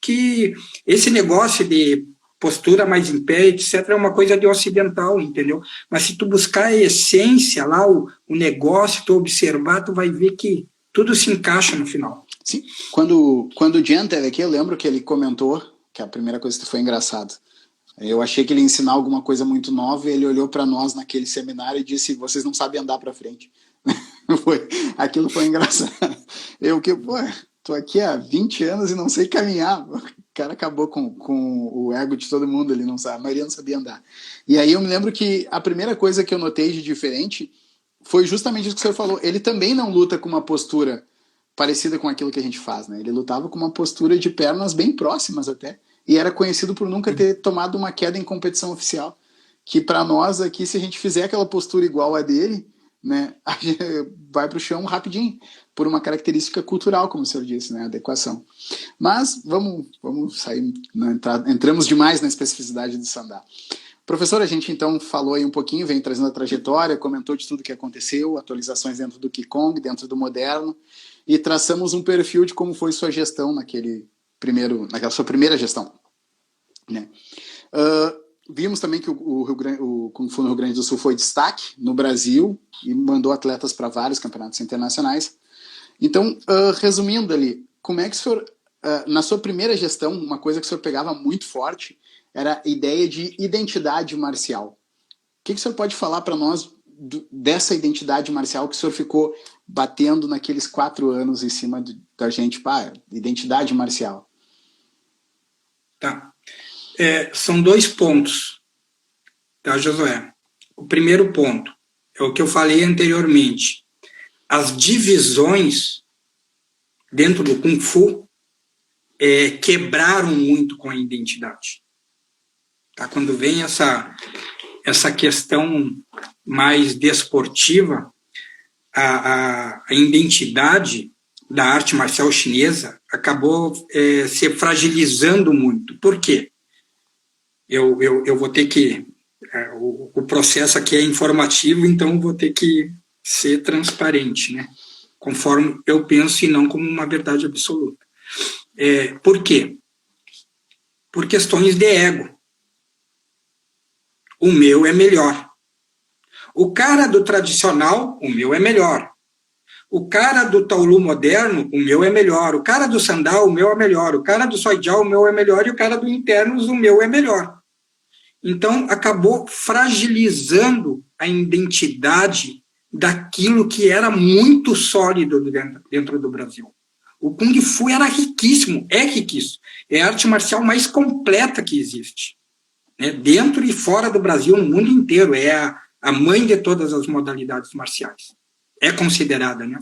que esse negócio de postura mais em pé, etc., é uma coisa de ocidental, entendeu? Mas se tu buscar a essência lá, o negócio, tu observar, tu vai ver que tudo se encaixa no final. Sim. Quando o Jean teve aqui, eu lembro que ele comentou que a primeira coisa que foi engraçado. Eu achei que ele ia ensinar alguma coisa muito nova e ele olhou para nós naquele seminário e disse, vocês não sabem andar para frente. Aquilo foi engraçado. Eu que, tô aqui há 20 anos e não sei caminhar. O cara acabou com o ego de todo mundo, ele não sabe, a maioria não sabia andar. E aí eu me lembro que a primeira coisa que eu notei de diferente foi justamente isso que o senhor falou. Ele também não luta com uma postura parecida com aquilo que a gente faz, né? Ele lutava com uma postura de pernas bem próximas até, e era conhecido por nunca ter tomado uma queda em competição oficial, que para nós aqui, se a gente fizer aquela postura igual a dele, né, a gente vai para o chão rapidinho, por uma característica cultural, como o senhor disse, né, adequação. Mas vamos sair, entramos demais na especificidade do sandá. Professor, a gente então falou aí um pouquinho, vem trazendo a trajetória, comentou de tudo que aconteceu, atualizações dentro do Qigong, dentro do moderno, e traçamos um perfil de como foi sua gestão naquela sua primeira gestão. Né? Vimos também que o Kung Fu no Rio Grande do Sul foi destaque no Brasil e mandou atletas para vários campeonatos internacionais. Então, resumindo ali, como é que o senhor, na sua primeira gestão, uma coisa que o senhor pegava muito forte era a ideia de identidade marcial. O que o senhor pode falar para nós dessa identidade marcial que o senhor ficou batendo naqueles 4 anos em cima da gente? Identidade marcial. Tá. São 2 pontos, tá, Josué? O primeiro ponto é o que eu falei anteriormente. As divisões dentro do Kung Fu, quebraram muito com a identidade. Tá? Quando vem essa questão mais desportiva, a identidade da arte marcial chinesa acabou se fragilizando muito. Por quê? Eu vou ter que... o processo aqui é informativo, então vou ter que ser transparente, né? Conforme eu penso e não como uma verdade absoluta. Por quê? Por questões de ego. O meu é melhor. O cara do tradicional, o meu é melhor. O cara do Taolu moderno, o meu é melhor. O cara do sandal, o meu é melhor. O cara do soijal, o meu é melhor. E o cara do internos, o meu é melhor. Então, acabou fragilizando a identidade daquilo que era muito sólido dentro do Brasil. O Kung Fu era riquíssimo, é riquíssimo. É a arte marcial mais completa que existe. Né? Dentro e fora do Brasil, no mundo inteiro. É a mãe de todas as modalidades marciais. É considerada, né?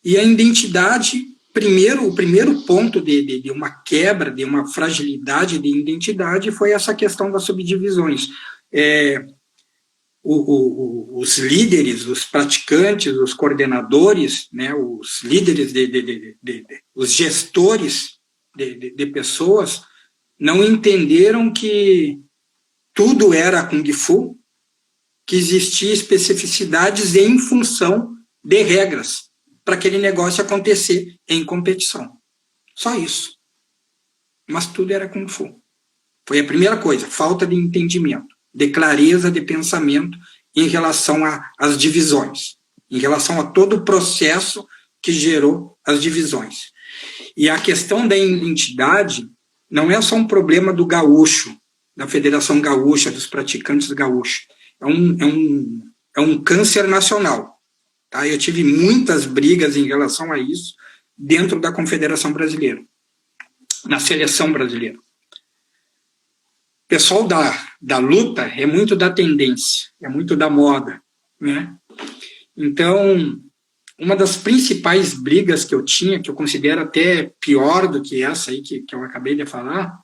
E a identidade, o primeiro ponto de uma quebra, de uma fragilidade de identidade foi essa questão das subdivisões. Os líderes, os praticantes, os coordenadores, né, os líderes, os gestores de pessoas não entenderam que tudo era Kung Fu, que existia especificidades em função de regras para aquele negócio acontecer em competição. Só isso. Mas tudo era Kung Fu. Foi a primeira coisa, falta de entendimento, de clareza de pensamento em relação às divisões, em relação a todo o processo que gerou as divisões. E a questão da identidade não é só um problema do gaúcho, da Federação Gaúcha, dos praticantes gaúchos. É um câncer nacional. Tá? Eu tive muitas brigas em relação a isso dentro da Confederação Brasileira, na seleção brasileira. O pessoal da luta é muito da tendência, é muito da moda. Né? Então, uma das principais brigas que eu tinha, que eu considero até pior do que essa aí que eu acabei de falar,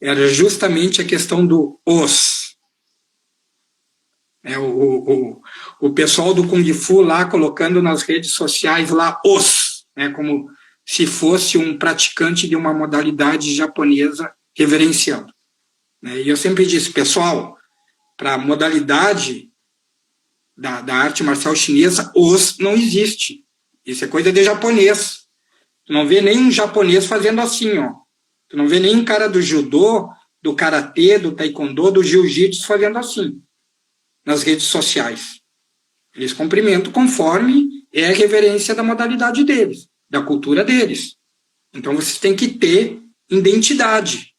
era justamente a questão do os. O pessoal do Kung Fu lá colocando nas redes sociais lá os, né, como se fosse um praticante de uma modalidade japonesa reverenciando. Né? E eu sempre disse, pessoal, para a modalidade da arte marcial chinesa, os não existe. Isso é coisa de japonês. Tu não vê nenhum japonês fazendo assim, ó. Tu não vê nenhum cara do judô, do karatê, do taekwondo, do jiu-jitsu fazendo assim, nas redes sociais. Eles cumprimentam conforme é a reverência da modalidade deles, da cultura deles. Então, vocês têm que ter identidade.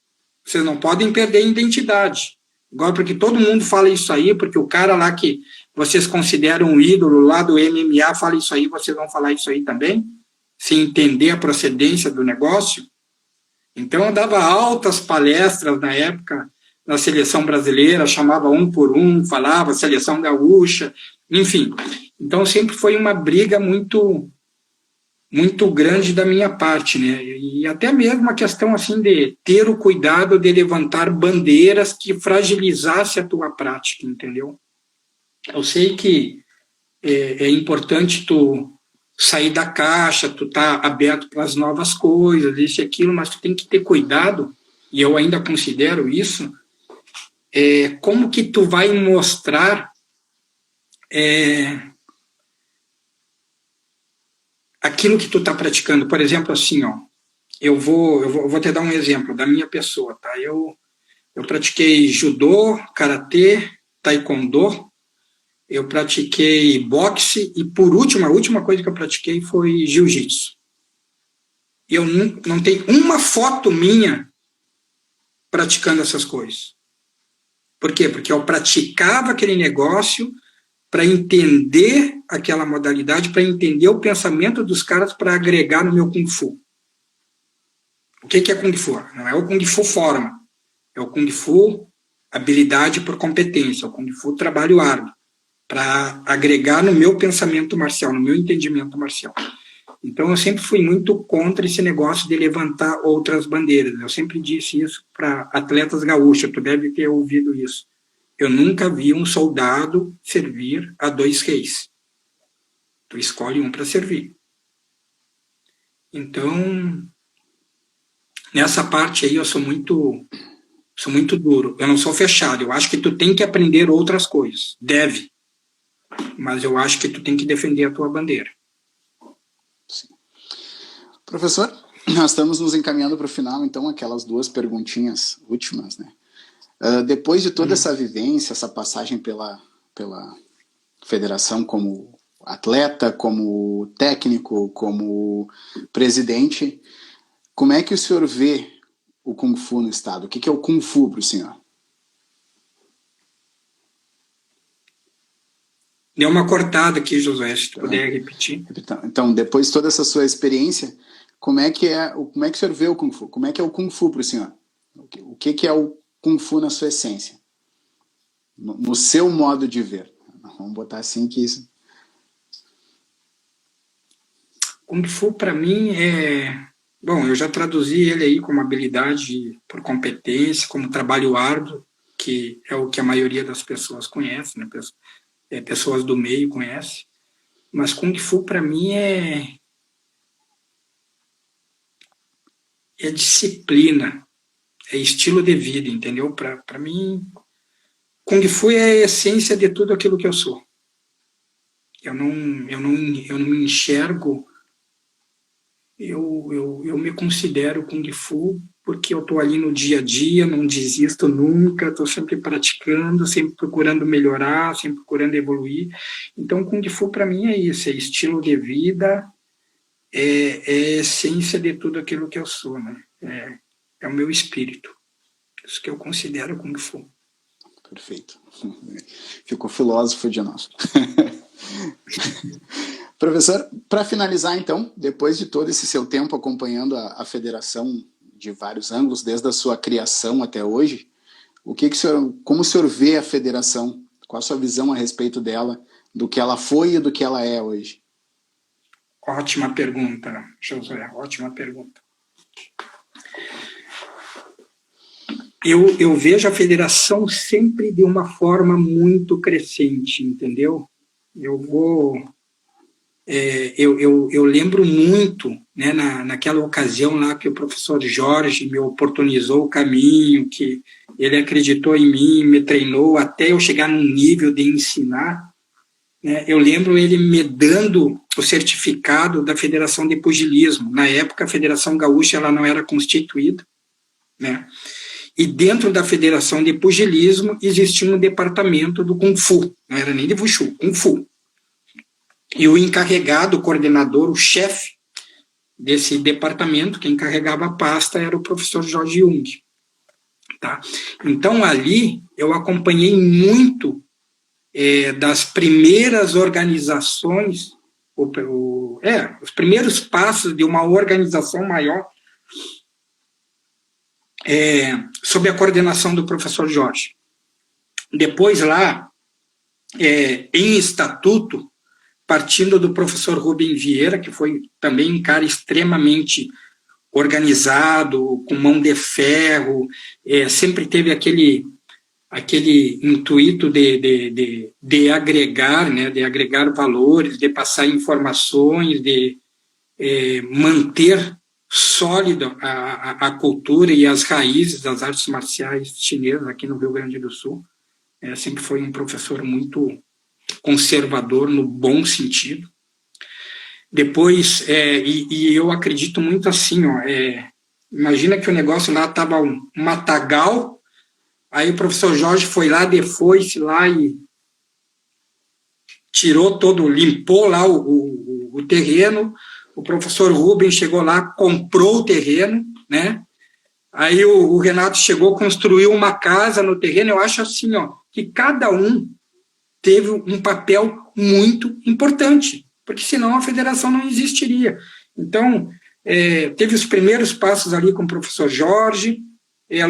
Vocês não podem perder a identidade. Agora, porque todo mundo fala isso aí, porque o cara lá que vocês consideram um ídolo lá do MMA fala isso aí, vocês vão falar isso aí também? Sem entender a procedência do negócio? Então, eu dava altas palestras na época, na seleção brasileira, chamava um por um, falava seleção gaúcha, enfim. Então, sempre foi uma briga muito grande da minha parte, né? E até mesmo uma questão assim de ter o cuidado de levantar bandeiras que fragilizasse a tua prática, entendeu? Eu sei que é importante tu sair da caixa, tu tá aberto para as novas coisas, isso e aquilo, mas tu tem que ter cuidado, e eu ainda considero isso, como que tu vai mostrar aquilo que tu tá praticando. Por exemplo, assim, ó, eu vou te dar um exemplo da minha pessoa, tá? Eu pratiquei judô, karatê, taekwondo, eu pratiquei boxe e, por último, a última coisa que eu pratiquei foi jiu-jitsu. Eu não tenho uma foto minha praticando essas coisas. Por quê? Porque eu praticava aquele negócio para entender aquela modalidade, para entender o pensamento dos caras para agregar no meu Kung Fu. O que é Kung Fu? Não é o Kung Fu forma. É o Kung Fu habilidade por competência, é o Kung Fu trabalho árduo, para agregar no meu pensamento marcial, no meu entendimento marcial. Então, eu sempre fui muito contra esse negócio de levantar outras bandeiras. Eu sempre disse isso para atletas gaúchos, tu deve ter ouvido isso. Eu nunca vi um soldado servir a 2 reis. Tu escolhe um para servir. Então, nessa parte aí eu sou muito duro. Eu não sou fechado. Eu acho que tu tem que aprender outras coisas. Deve. Mas eu acho que tu tem que defender a tua bandeira. Sim. Professor, nós estamos nos encaminhando para o final, então, aquelas 2 perguntinhas últimas, né? Depois de toda essa vivência, essa passagem pela federação como atleta, como técnico, como presidente, como é que o senhor vê o Kung Fu no estado? O que é o Kung Fu para o senhor? Deu uma cortada aqui, Josué, se tu puder repetir. Então, depois de toda essa sua experiência, como é que o senhor vê o Kung Fu? Como é que é o Kung Fu para o senhor? O que é o Kung Fu na sua essência? No seu modo de ver. Vamos botar assim que isso... Kung Fu, para mim, Bom, eu já traduzi ele aí como habilidade por competência, como trabalho árduo, que é o que a maioria das pessoas conhece, né? Pessoas do meio conhecem. Mas Kung Fu, para mim, é disciplina, é estilo de vida, entendeu? Para mim, Kung Fu é a essência de tudo aquilo que eu sou. Eu não me enxergo, eu me considero Kung Fu porque eu estou ali no dia a dia, não desisto nunca, estou sempre praticando, sempre procurando melhorar, sempre procurando evoluir. Então, Kung Fu para mim é isso, é estilo de vida, é a essência de tudo aquilo que eu sou, né? É o meu espírito. Isso que eu considero Kung Fu. Perfeito. Ficou filósofo de novo. Professor, para finalizar então, depois de todo esse seu tempo acompanhando a federação de vários ângulos, desde a sua criação até hoje, como o senhor vê a federação? Qual a sua visão a respeito dela, do que ela foi e do que ela é hoje? Ótima pergunta, Josué, ótima pergunta. Eu vejo a federação sempre de uma forma muito crescente, entendeu? Eu lembro muito, né, naquela ocasião lá que o professor Jorge me oportunizou o caminho, que ele acreditou em mim, me treinou até eu chegar num nível de ensinar, né? Eu lembro ele me dando o certificado da Federação de Pugilismo. Na época, a Federação Gaúcha ela não era constituída, né? E dentro da Federação de Pugilismo existia um departamento do Kung Fu, não era nem de Wushu, Kung Fu. E o encarregado, o coordenador, o chefe desse departamento, quem encarregava a pasta era o professor Jorge Jung. Tá? Então, ali, eu acompanhei muito das primeiras organizações, os primeiros passos de uma organização maior, sob a coordenação do professor Jorge. Depois, lá, em estatuto, partindo do professor Rubem Vieira, que foi também um cara extremamente organizado, com mão de ferro, sempre teve aquele intuito de agregar, né, de agregar valores, de passar informações, de manter sólida a cultura e as raízes das artes marciais chinesas aqui no Rio Grande do Sul. Sempre foi um professor muito conservador no bom sentido. Depois, e eu acredito muito assim, imagina que o negócio lá estava um matagal, aí o professor Jorge foi lá, foi-se lá e tirou todo, limpou lá o terreno, o professor Rubem chegou lá, comprou o terreno, né? Aí o Renato chegou, construiu uma casa no terreno. Eu acho assim, que cada um teve um papel muito importante, porque senão a federação não existiria. Então, teve os primeiros passos ali com o professor Jorge,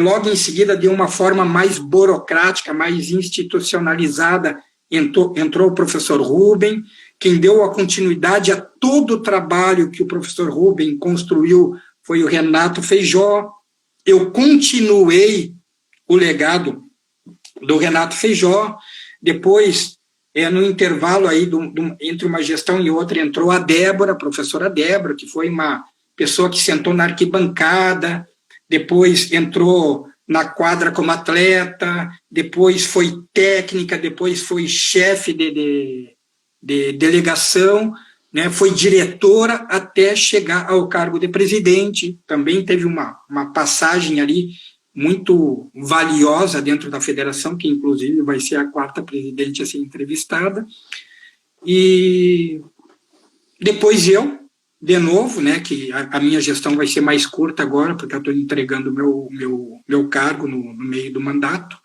logo em seguida, de uma forma mais burocrática, mais institucionalizada, entrou o professor Rubem, quem deu a continuidade a todo o trabalho que o professor Rubem construiu foi o Renato Feijó. Eu continuei o legado do Renato Feijó. Depois, no intervalo aí entre uma gestão e outra, entrou a Débora, a professora Débora, que foi uma pessoa que sentou na arquibancada, depois entrou na quadra como atleta, depois foi técnica, depois foi chefe de delegação, né, foi diretora até chegar ao cargo de presidente. Também teve uma passagem ali muito valiosa dentro da federação, que inclusive vai ser a 4ª presidente a ser entrevistada. E depois eu, de novo, né, que a minha gestão vai ser mais curta agora, porque eu estou entregando meu cargo no meio do mandato.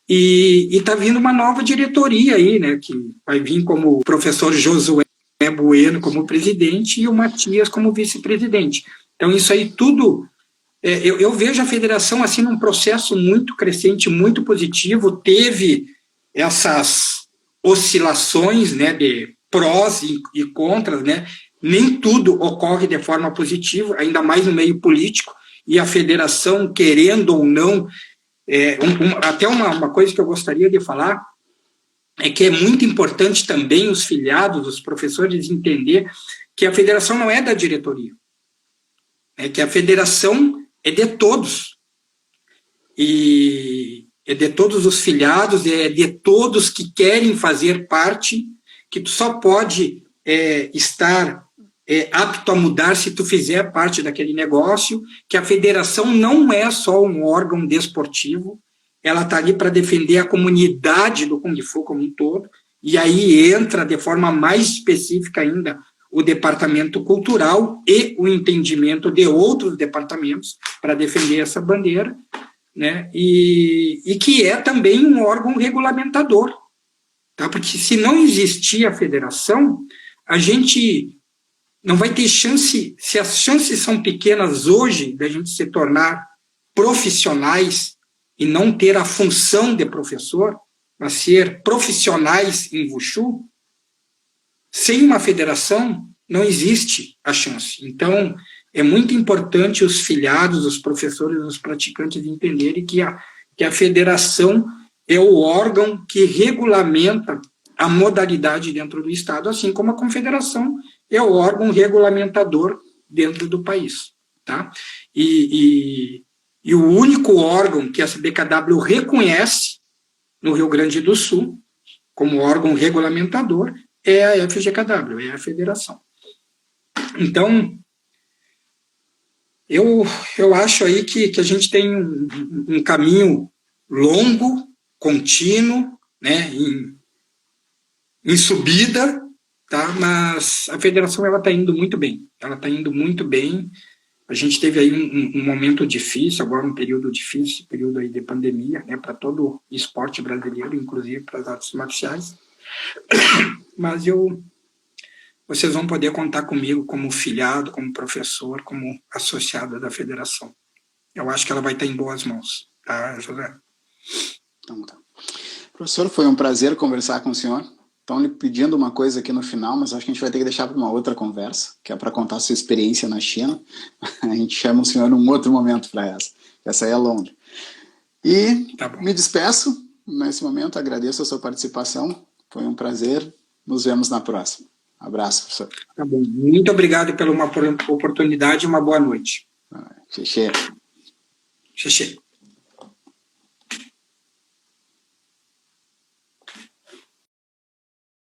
E está vindo uma nova diretoria aí, né, que vai vir como o professor Josué Bueno como presidente e o Matias como vice-presidente. Então, isso aí tudo... Eu vejo a federação assim num processo muito crescente, muito positivo. Teve essas oscilações, né, de prós e contras, né? Nem tudo ocorre de forma positiva, ainda mais no meio político, e a federação, querendo ou não, até uma coisa que eu gostaria de falar é que é muito importante também os filiados, os professores, entender que a federação não é da diretoria, que a federação é de todos, e é de todos os filiados, é de todos que querem fazer parte, que tu só pode estar apto a mudar se tu fizer parte daquele negócio, que a federação não é só um órgão desportivo, ela está ali para defender a comunidade do Kung Fu como um todo, e aí entra de forma mais específica ainda o departamento cultural e o entendimento de outros departamentos para defender essa bandeira, né? E que é também um órgão regulamentador, tá? Porque se não existir a federação, a gente não vai ter chance, se as chances são pequenas hoje da gente se tornar profissionais e não ter a função de professor, mas ser profissionais em Wushu, sem uma federação não existe a chance. Então, é muito importante os filiados, os professores, os praticantes entenderem que a federação é o órgão que regulamenta a modalidade dentro do Estado, assim como a confederação é o órgão regulamentador dentro do país. Tá? E o único órgão que a CBKW reconhece no Rio Grande do Sul como órgão regulamentador é a FGKW, é a federação. Então, eu acho aí que a gente tem um caminho longo, contínuo, né, em subida, tá? Mas a federação está indo muito bem. Ela está indo muito bem. A gente teve aí um momento difícil, agora um período difícil, período aí de pandemia, né, para todo o esporte brasileiro, inclusive para as artes marciais. Mas vocês vão poder contar comigo como filiado, como professor, como associado da federação. Eu acho que ela vai estar em boas mãos, tá, José? Então, tá. Professor, foi um prazer conversar com o senhor. Estão lhe pedindo uma coisa aqui no final, mas acho que a gente vai ter que deixar para uma outra conversa, que é para contar a sua experiência na China. A gente chama o senhor num outro momento para essa. Essa aí é longa. E tá, me despeço nesse momento, agradeço a sua participação. Foi um prazer. Nos vemos na próxima. Abraço, professor. Tá bom. Muito obrigado pela oportunidade e uma boa noite. Xexê. Xexê.